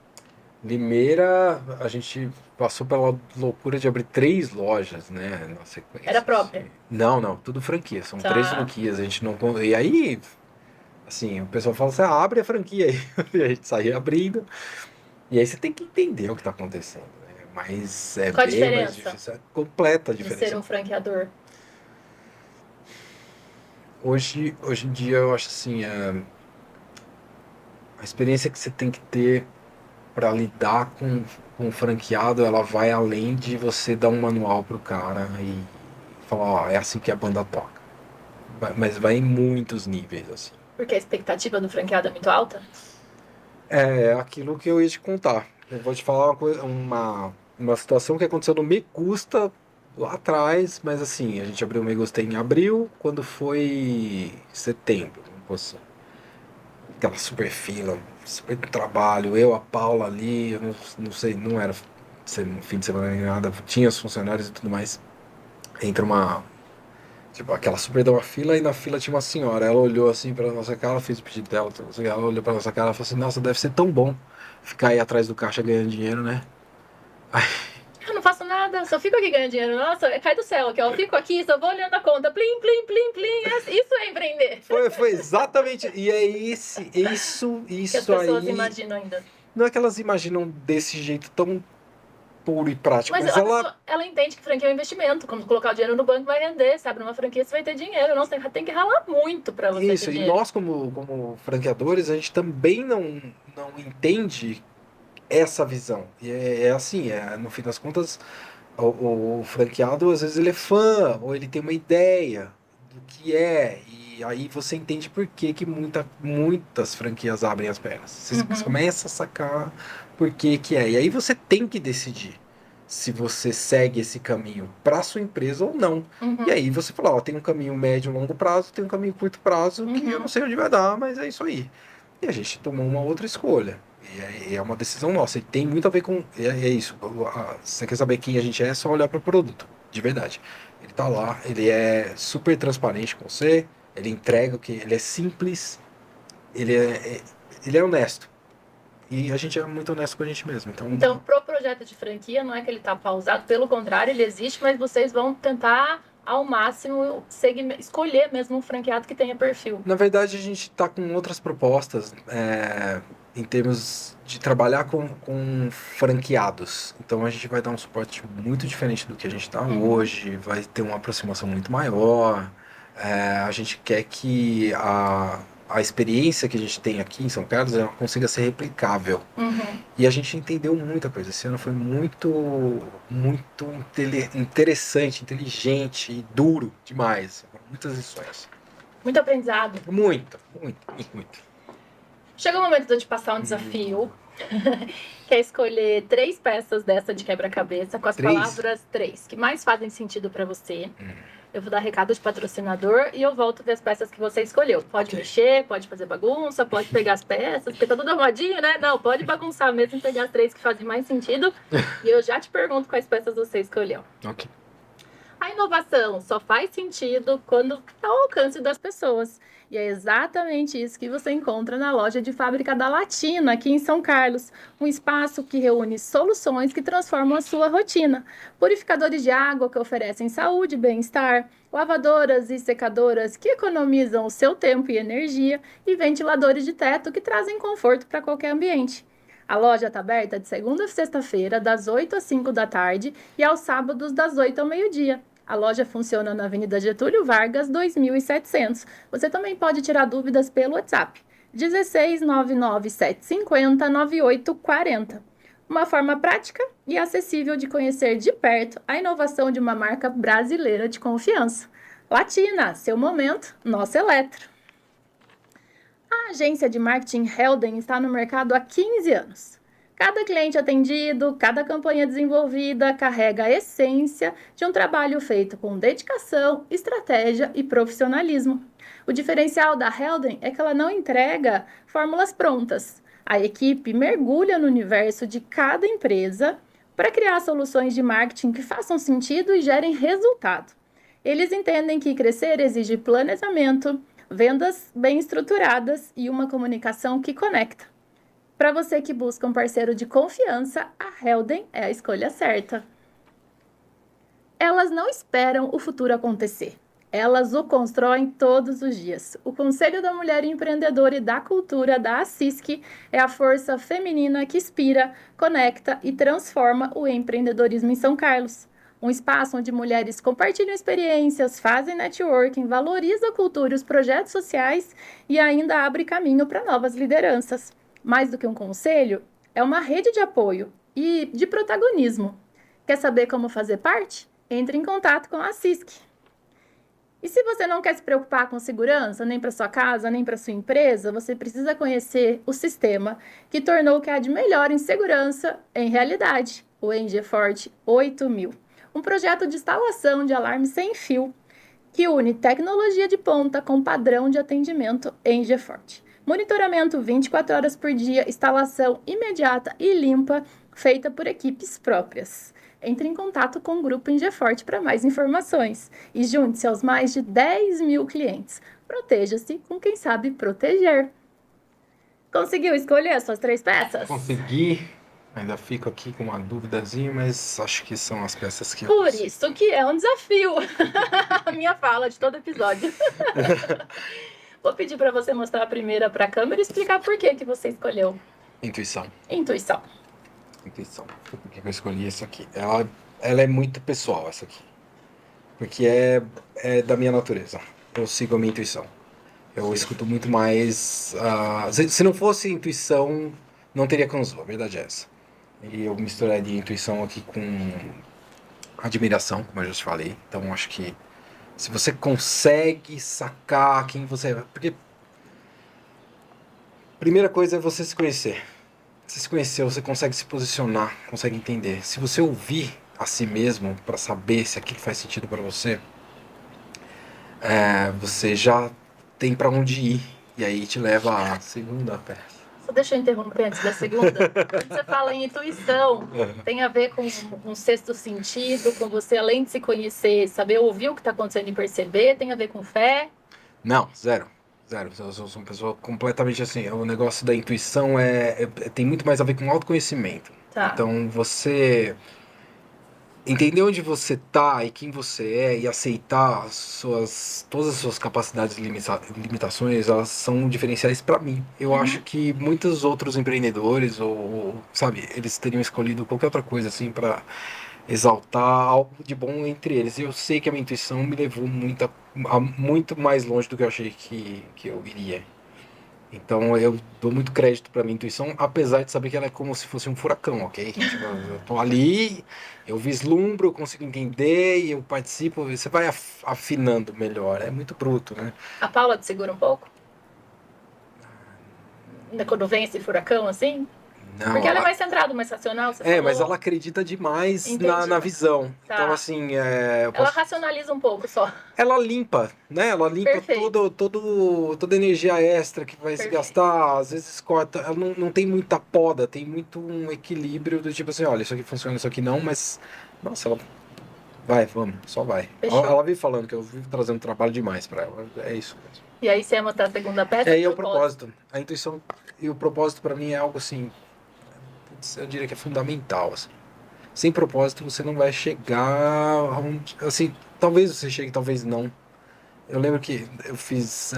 Speaker 3: Limeira, a gente passou pela loucura de abrir 3 lojas, né, na sequência.
Speaker 2: Era própria?
Speaker 3: Não, tudo franquia. São 3 franquias, a gente não... E aí, assim, o pessoal fala assim, abre a franquia aí. E a gente saía abrindo. E aí você tem que entender o que está acontecendo, né? Mas é
Speaker 2: Qual a
Speaker 3: bem
Speaker 2: diferença
Speaker 3: mais difícil. É completa a diferença.
Speaker 2: de ser um franqueador?
Speaker 3: Hoje em dia, eu acho assim, a experiência que você tem que ter para lidar com o franqueado, ela vai além de você dar um manual pro cara e falar, é assim que a banda toca. Mas vai em muitos níveis, assim.
Speaker 2: Porque a expectativa do franqueado é muito alta?
Speaker 3: É aquilo que eu ia te contar. Eu vou te falar uma situação que aconteceu no Me Gusta lá atrás, mas assim, a gente abriu o Me Gusta em abril, quando foi setembro, vamos pôr assim. Aquela super fila, super trabalho, eu, a Paula ali, eu não sei, não era fim de semana nem nada, tinha os funcionários e tudo mais. Entra tipo, aquela super de uma fila, e na fila tinha uma senhora, ela olhou assim pra nossa cara, fez o pedido dela, ela olhou pra nossa cara e falou assim, nossa, deve ser tão bom ficar aí atrás do caixa ganhando dinheiro, né?
Speaker 2: Eu não faço nada, só fico aqui ganhando dinheiro. Nossa, cai do céu aqui, ó. Eu fico aqui, só vou olhando a conta. Plim, plim, plim, plim. Isso é empreender.
Speaker 3: Foi exatamente. E é isso
Speaker 2: que as pessoas
Speaker 3: aí.
Speaker 2: imaginam ainda.
Speaker 3: Não é que elas imaginam desse jeito tão puro e prático,
Speaker 2: Mas
Speaker 3: mas
Speaker 2: ela entende que franquia é um investimento. Quando colocar o dinheiro no banco, vai render. Se abre uma franquia, você vai ter dinheiro. Não, você tem que ralar muito pra você
Speaker 3: isso,
Speaker 2: ter
Speaker 3: e
Speaker 2: dinheiro.
Speaker 3: nós, como franqueadores, a gente também não entende essa visão. E é assim, no fim das contas, o franqueado, às vezes, ele é fã, ou ele tem uma ideia do que é, e aí você entende por que muitas franquias abrem as pernas. Você começa a sacar por que é, e aí você tem que decidir. se você segue esse caminho para sua empresa ou não.
Speaker 2: Uhum.
Speaker 3: E aí você fala, ó, tem um caminho médio e longo prazo, tem um caminho curto prazo, que eu não sei onde vai dar, mas é isso aí. E a gente tomou uma outra escolha. E é uma decisão nossa. E tem muito a ver com... É isso. Se você quer saber quem a gente é só olhar para o produto. De verdade. Ele tá lá, ele é super transparente com você, ele entrega o que... Ele é simples, ele é honesto. E a gente é muito honesto com a gente mesmo.
Speaker 2: Então, pro projeto de franquia, não é que ele está pausado, pelo contrário, ele existe, mas vocês vão tentar, ao máximo, escolher mesmo um franqueado que tenha perfil.
Speaker 3: Na verdade, a gente está com outras propostas em termos de trabalhar com franqueados. Então, a gente vai dar um suporte muito diferente do que a gente está hoje, vai ter uma aproximação muito maior. A gente quer que a experiência que a gente tem aqui em São Carlos ela consiga ser replicável. E a gente entendeu muita coisa. Esse ano foi muito interessante, inteligente e duro demais. Muitas lições.
Speaker 2: Muito aprendizado.
Speaker 3: Muito.
Speaker 2: Chegou o momento de eu te passar um desafio. Que é escolher 3 peças dessa de quebra-cabeça com as palavras 3 que mais fazem sentido para você. Eu vou dar recado de patrocinador e eu volto das peças que você escolheu. Pode mexer, pode fazer bagunça, pode pegar as peças, porque tá tudo arrumadinho, né? Não, pode bagunçar mesmo e pegar as 3 que fazem mais sentido. E eu já te pergunto quais peças você escolheu.
Speaker 3: Ok.
Speaker 2: A inovação só faz sentido quando está ao alcance das pessoas. E é exatamente isso que você encontra na loja de fábrica da Latina, aqui em São Carlos. Um espaço que reúne soluções que transformam a sua rotina. Purificadores de água que oferecem saúde e bem-estar, lavadoras e secadoras que economizam o seu tempo e energia e ventiladores de teto que trazem conforto para qualquer ambiente. A loja está aberta de segunda a sexta-feira, das 8 às 5 da tarde e aos sábados, das 8 ao meio-dia. A loja funciona na Avenida Getúlio Vargas, 2700. Você também pode tirar dúvidas pelo WhatsApp, 16 99 750 9840. Uma forma prática e acessível de conhecer de perto a inovação de uma marca brasileira de confiança. Latina, seu momento, nosso eletro. A agência de marketing Helden está no mercado há 15 anos. Cada cliente atendido, cada campanha desenvolvida carrega a essência de um trabalho feito com dedicação, estratégia e profissionalismo. O diferencial da Helden é que ela não entrega fórmulas prontas. A equipe mergulha no universo de cada empresa para criar soluções de marketing que façam sentido e gerem resultado. Eles entendem que crescer exige planejamento, vendas bem estruturadas e uma comunicação que conecta. Para você que busca um parceiro de confiança, a Helden é a escolha certa. Elas não esperam o futuro acontecer. Elas o constroem todos os dias. O Conselho da Mulher Empreendedora e da Cultura da ACISC é a força feminina que inspira, conecta e transforma o empreendedorismo em São Carlos. Um espaço onde mulheres compartilham experiências, fazem networking, valorizam a cultura e os projetos sociais e ainda abre caminho para novas lideranças. Mais do que um conselho, é uma rede de apoio e de protagonismo. Quer saber como fazer parte? Entre em contato com a CISC. E se você não quer se preocupar com segurança, nem para sua casa, nem para sua empresa, você precisa conhecer o sistema que tornou o que há de melhor em segurança em realidade, o ENGeFort 8000. Um projeto de instalação de alarme sem fio que une tecnologia de ponta com padrão de atendimento ENGeFort. Monitoramento 24 horas por dia, instalação imediata e limpa, feita por equipes próprias. Entre em contato com o Grupo ENGeFort para mais informações e junte-se aos mais de 10 mil clientes. Proteja-se com quem sabe proteger. Conseguiu escolher as suas 3 peças?
Speaker 3: Consegui. Ainda fico aqui com uma duvidazinha, mas acho que são as peças que...
Speaker 2: Por isso que é um desafio. A minha fala de todo episódio. Vou pedir para você mostrar a primeira para a câmera e explicar por que você escolheu.
Speaker 3: Intuição. Por que eu escolhi essa aqui? Ela é muito pessoal, essa aqui. Porque é da minha natureza. Eu sigo a minha intuição. Eu escuto muito mais... se não fosse intuição, não teria Kanzu, a verdade é essa. E eu misturaria intuição aqui com admiração, como eu já te falei. Então, acho que se você consegue sacar quem você é... Porque primeira coisa é você se conhecer. você se conheceu, você consegue se posicionar, consegue entender. Se você ouvir a si mesmo para saber se aquilo faz sentido para você, você já tem para onde ir. E aí te leva à segunda peça.
Speaker 2: Só deixa eu interromper antes da segunda. Quando você fala em intuição, tem a ver com um sexto sentido, com você, além de se conhecer, saber ouvir o que está acontecendo e perceber, tem a ver com fé?
Speaker 3: Não, zero. Zero. Eu sou uma pessoa completamente assim. O negócio da intuição tem muito mais a ver com autoconhecimento.
Speaker 2: Tá.
Speaker 3: Então você entender onde você tá e quem você é e aceitar todas as suas capacidades e limitações, elas são diferenciais para mim. Eu acho que muitos outros empreendedores sabe, eles teriam escolhido qualquer outra coisa assim para exaltar algo de bom entre eles. Eu sei que a minha intuição me levou muito mais longe do que eu achei que eu iria. Então eu dou muito crédito para minha intuição, apesar de saber que ela é como se fosse um furacão, ok? Tipo, eu tô ali, eu vislumbro, eu consigo entender e eu participo, você vai afinando melhor. É muito bruto, né?
Speaker 2: A Paula te segura um pouco? Quando vem esse furacão, assim?
Speaker 3: Não,
Speaker 2: Porque ela é mais centrada, mais racional, você falou.
Speaker 3: mas ela acredita demais
Speaker 2: Entendi.
Speaker 3: na visão.
Speaker 2: Tá.
Speaker 3: Então, assim,
Speaker 2: Ela racionaliza um pouco só.
Speaker 3: ela limpa, né? Ela limpa
Speaker 2: Perfeito.
Speaker 3: toda energia extra que vai se
Speaker 2: Perfeito.
Speaker 3: gastar, às vezes corta. Ela não tem muita poda, tem muito um equilíbrio do tipo assim, olha, isso aqui funciona, isso aqui não, mas. Nossa, ela. Vai, vamos, só vai.
Speaker 2: Fechou.
Speaker 3: Ela vive falando que eu vivo trazendo trabalho demais pra ela. É isso mesmo.
Speaker 2: E aí você ia mostrar a segunda peça?
Speaker 3: E o propósito. A intuição e o propósito pra mim é algo assim. Eu diria que é fundamental, assim. Sem propósito você não vai chegar aonde, assim, talvez você chegue, talvez não. Eu lembro que eu fiz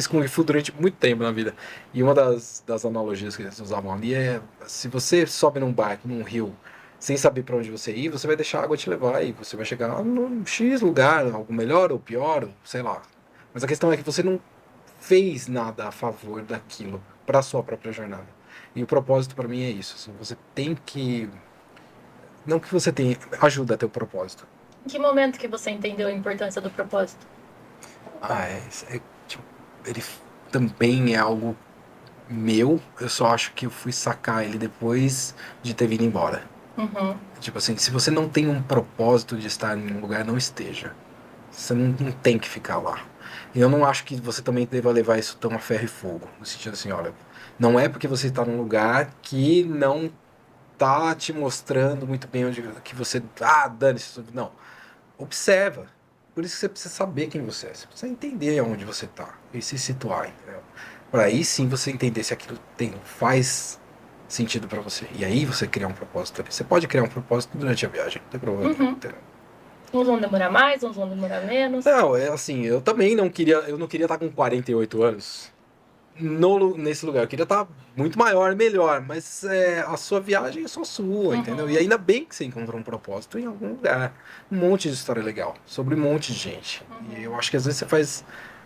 Speaker 3: Kung Fu durante muito tempo na vida. E uma das analogias que eles usavam ali é: se você sobe num barco, num rio, sem saber para onde você ir, você vai deixar a água te levar e você vai chegar num X lugar, algo melhor ou pior, ou sei lá. Mas a questão é que você não fez nada a favor daquilo para sua própria jornada. E o propósito para mim é isso. Assim, você tem que. Não que você tenha. Ajuda a ter o propósito.
Speaker 2: Em que momento que você entendeu a importância do propósito?
Speaker 3: Tipo, ele também é algo meu, eu só acho que eu fui sacar ele depois de ter vindo embora. Tipo assim, se você não tem um propósito de estar em um lugar, não esteja. Você não tem que ficar lá. E eu não acho que você também deva levar isso tão a ferro e fogo. No sentido assim, olha, não é porque você está num lugar que não tá te mostrando muito bem onde que você. Dane-se. Não. Observa. Por isso que você precisa saber quem você é. Você precisa entender onde você tá e se situar, entendeu? Para aí sim você entender se aquilo faz sentido para você. E aí você criar um propósito ali. Você pode criar um propósito durante a viagem, não tem problema. Entendeu?
Speaker 2: Uns vão demorar mais, uns vão demorar menos.
Speaker 3: Não, é assim, eu também não queria estar com 48 anos nesse lugar. Eu queria estar muito maior, melhor, mas a sua viagem é só sua, entendeu? E ainda bem que você encontrou um propósito em algum lugar. Um monte de história legal, sobre um monte de gente. E eu acho que às vezes você faz,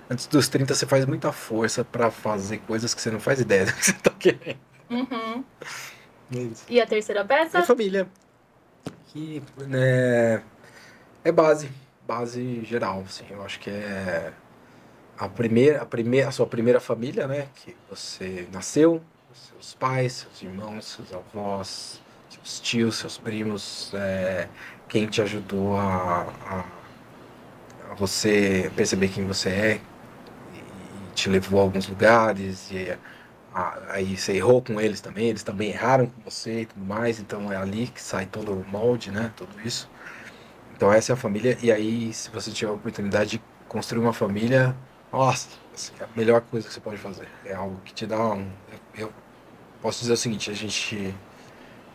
Speaker 3: antes dos 30, você faz muita força pra fazer coisas que você não faz ideia do que você tá querendo. É isso.
Speaker 2: E a terceira peça?
Speaker 3: É família. Que é base geral, assim. Eu acho que é a sua primeira família, né? Que você nasceu, seus pais, seus irmãos, seus avós, seus tios, seus primos, quem te ajudou a você perceber quem você é e te levou a alguns lugares e aí você errou com eles também erraram com você e tudo mais, então é ali que sai todo o molde, né? Tudo isso. Então essa é a família, e aí se você tiver a oportunidade de construir uma família, nossa, assim, é a melhor coisa que você pode fazer. É algo que te dá eu posso dizer o seguinte, a gente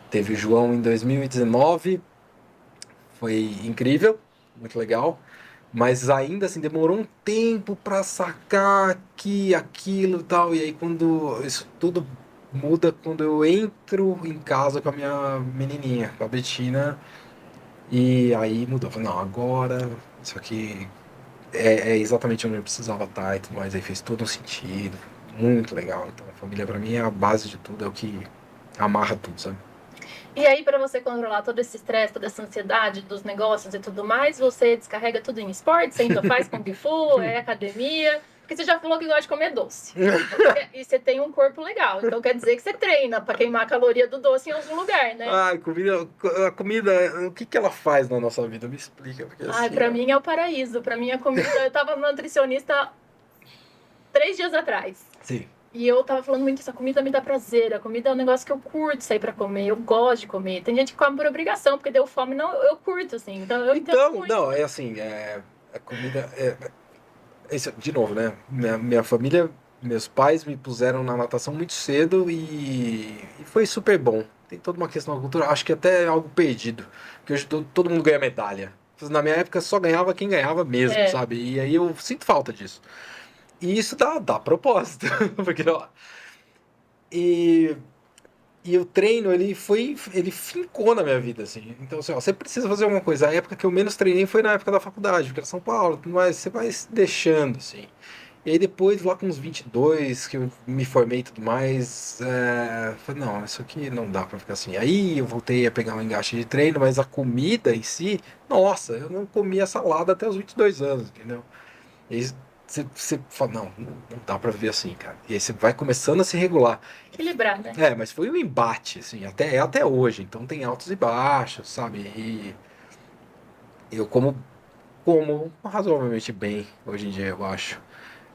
Speaker 3: teve o João em 2019, foi incrível, muito legal, mas ainda assim demorou um tempo pra sacar aqui, aquilo e tal, e aí quando isso tudo muda quando eu entro em casa com a minha menininha, com a Betina. E aí mudou. Falei, não, agora isso aqui é exatamente onde eu precisava estar e tudo mais. Aí fez todo um sentido. Muito legal. Então a família pra mim é a base de tudo, é o que amarra tudo, sabe?
Speaker 2: E aí, para você controlar todo esse estresse, toda essa ansiedade dos negócios e tudo mais, você descarrega tudo em esporte, você ainda faz Kung Fu, academia. Porque você já falou que gosta de comer doce. E você tem um corpo legal. Então quer dizer que você treina pra queimar a caloria do doce em algum lugar, né?
Speaker 3: Ai, a comida, o que que ela faz na nossa vida? Me explica, porque
Speaker 2: Ai,
Speaker 3: assim...
Speaker 2: pra mim é o paraíso. Pra mim a comida... Eu tava numa nutricionista 3 dias atrás.
Speaker 3: Sim.
Speaker 2: E eu tava falando muito, essa comida me dá prazer, a comida é um negócio que eu curto sair pra comer, eu gosto de comer. Tem gente que come por obrigação, porque deu fome, não, eu curto, assim, então eu entendo
Speaker 3: Então,
Speaker 2: muito.
Speaker 3: não, é assim, a comida... de novo, né? Minha família, meus pais me puseram na natação muito cedo e foi super bom. Tem toda uma questão da cultura, acho que até é algo perdido, porque hoje todo mundo ganha medalha. Na minha época só ganhava quem ganhava mesmo,
Speaker 2: É.
Speaker 3: sabe? E aí eu sinto falta disso. E isso dá propósito, porque ó, e, e o treino, ele fincou na minha vida, assim. Então, assim, ó, você precisa fazer alguma coisa. A época que eu menos treinei foi na época da faculdade, porque era São Paulo, tudo mais, você vai se deixando, assim. E aí depois, lá com uns 22, que eu me formei e tudo mais, falei, não, isso aqui não dá pra ficar assim. Aí eu voltei a pegar um engate de treino, mas a comida em si, nossa, eu não comia salada até os 22 anos, entendeu? E aí você fala, não dá pra viver assim, cara. E aí você vai começando a se regular.
Speaker 2: Equilibrar, né?
Speaker 3: Mas foi um embate, assim, até hoje. Então tem altos e baixos, sabe? E eu como razoavelmente bem hoje em dia, eu acho.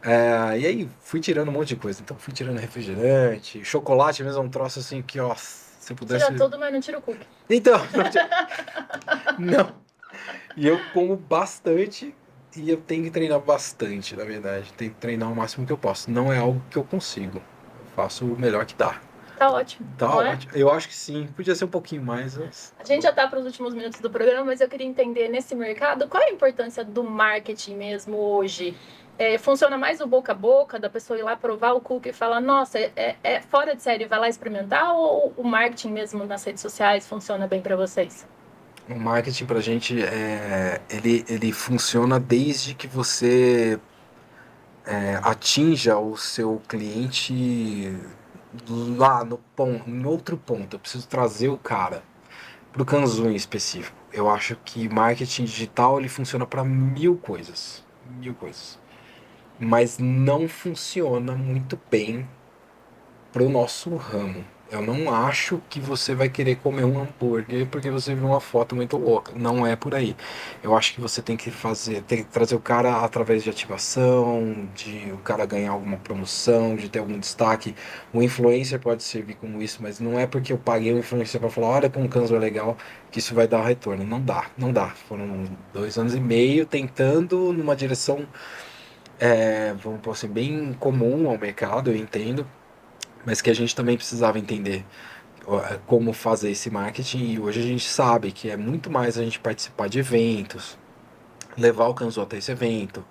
Speaker 3: E aí fui tirando um monte de coisa. Então fui tirando refrigerante, chocolate mesmo é um troço assim que, ó, se eu pudesse.
Speaker 2: Tira tudo, mas não tira o cookie.
Speaker 3: Então, não. E eu como bastante e eu tenho que treinar bastante, na verdade. Tenho que treinar o máximo que eu posso. Não é algo que eu consigo. Eu faço o melhor que dá.
Speaker 2: Tá ótimo,
Speaker 3: Tá
Speaker 2: não é?
Speaker 3: ótimo. Eu acho que sim. Podia ser um pouquinho mais, mas...
Speaker 2: A gente já tá para os últimos minutos do programa, mas eu queria entender nesse mercado qual é a importância do marketing mesmo hoje. Funciona mais o boca a boca, da pessoa ir lá provar o cookie e falar, nossa, é fora de série, vai lá experimentar, ou o marketing mesmo nas redes sociais funciona bem para vocês?
Speaker 3: O marketing pra gente, ele funciona desde que você atinja o seu cliente lá no outro ponto. Eu preciso trazer o cara pro Kanzu em específico. Eu acho que marketing digital ele funciona para mil coisas, mas não funciona muito bem pro nosso ramo. Eu não acho que você vai querer comer um hambúrguer porque você viu uma foto muito louca. Não é por aí. Eu acho que você tem que trazer o cara através de ativação, de o cara ganhar alguma promoção, de ter algum destaque. O influencer pode servir como isso, mas não é porque eu paguei o influencer para falar, olha como o Kanzo é legal, que isso vai dar retorno. Não dá. Foram 2 anos e meio tentando numa direção, vamos por assim, bem comum ao mercado, eu entendo, mas que a gente também precisava entender como fazer esse marketing, e hoje a gente sabe que é muito mais a gente participar de eventos, levar o Kanzo até esse evento,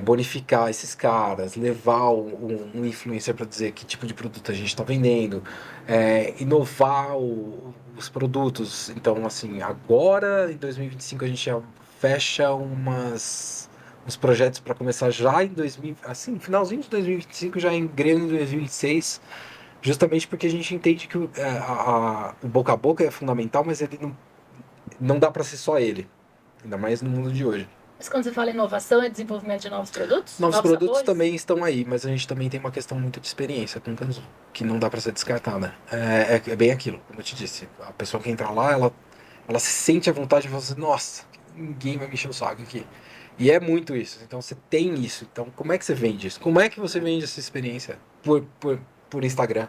Speaker 3: bonificar esses caras, levar um influencer para dizer que tipo de produto a gente está vendendo, inovar os produtos. Então, assim, agora em 2025 a gente já fecha uns projetos para começar já em 2000, assim, finalzinho de 2025, já engrena em 2026, justamente porque a gente entende que o boca a boca é fundamental, mas ele não dá para ser só ele, ainda mais no mundo de hoje.
Speaker 2: Mas quando você fala inovação, é desenvolvimento de novos produtos?
Speaker 3: Novos produtos
Speaker 2: sabores?
Speaker 3: também estão aí, mas a gente também tem uma questão muito de experiência com o Kanzu, que não dá para ser descartada. É bem aquilo, como eu te disse. A pessoa que entra lá, ela se sente à vontade de falar assim, nossa, ninguém vai me encher o saco aqui. E é muito isso. Então você tem isso. Então como é que você vende isso? Como é que você vende essa experiência por Instagram?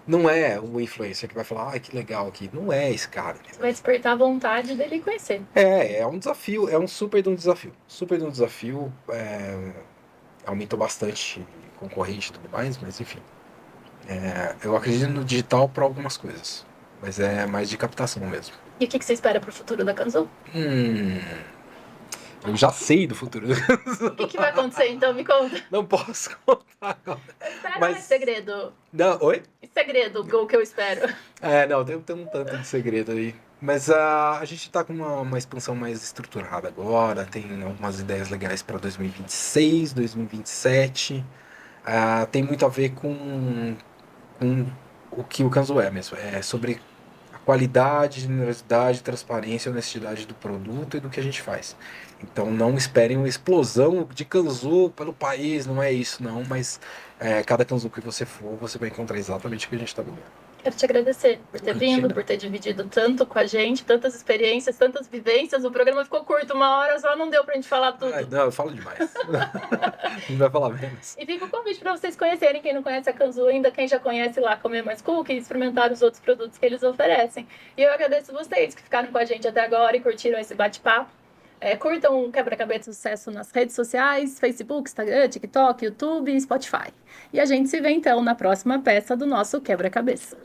Speaker 3: Não é o influencer que vai falar, ai que legal aqui. Não é esse cara.
Speaker 2: Você vai despertar a vontade dele conhecer.
Speaker 3: É um desafio, é um super de um desafio. Super de um desafio. Aumentou bastante concorrente e tudo mais, mas enfim. Eu acredito no digital para algumas coisas, mas é mais de captação mesmo.
Speaker 2: E o que você espera pro futuro da Kanzu?
Speaker 3: Eu já sei do futuro.
Speaker 2: O que vai acontecer então? Me conta.
Speaker 3: Não posso contar agora.
Speaker 2: Espera,
Speaker 3: Mas-
Speaker 2: é segredo.
Speaker 3: Não, oi?
Speaker 2: E segredo, o que eu espero.
Speaker 3: Não, tem um tanto de segredo aí. Mas a gente tá com uma expansão mais estruturada agora, tem algumas ideias legais para 2026, 2027. Tem muito a ver com o que o Kanzo é mesmo. É sobre a qualidade, generosidade, transparência, honestidade do produto e do que a gente faz. Então não esperem uma explosão de Kanzu pelo país, não é isso não, mas cada Kanzu que você for, você vai encontrar exatamente o que a gente está vivendo.
Speaker 2: Quero te agradecer por ter vindo, por ter dividido tanto com a gente, tantas experiências, tantas vivências. O programa ficou curto, 1 hora só, não deu pra gente falar tudo.
Speaker 3: Não, eu falo demais. A gente vai falar menos.
Speaker 2: E fica o convite para vocês conhecerem, quem não conhece a Kanzu ainda, quem já conhece lá, comer mais cookies, experimentar os outros produtos que eles oferecem. E eu agradeço vocês que ficaram com a gente até agora e curtiram esse bate-papo. Curtam o Quebra-Cabeça Sucesso nas redes sociais, Facebook, Instagram, TikTok, YouTube e Spotify. E a gente se vê então na próxima peça do nosso Quebra-Cabeça.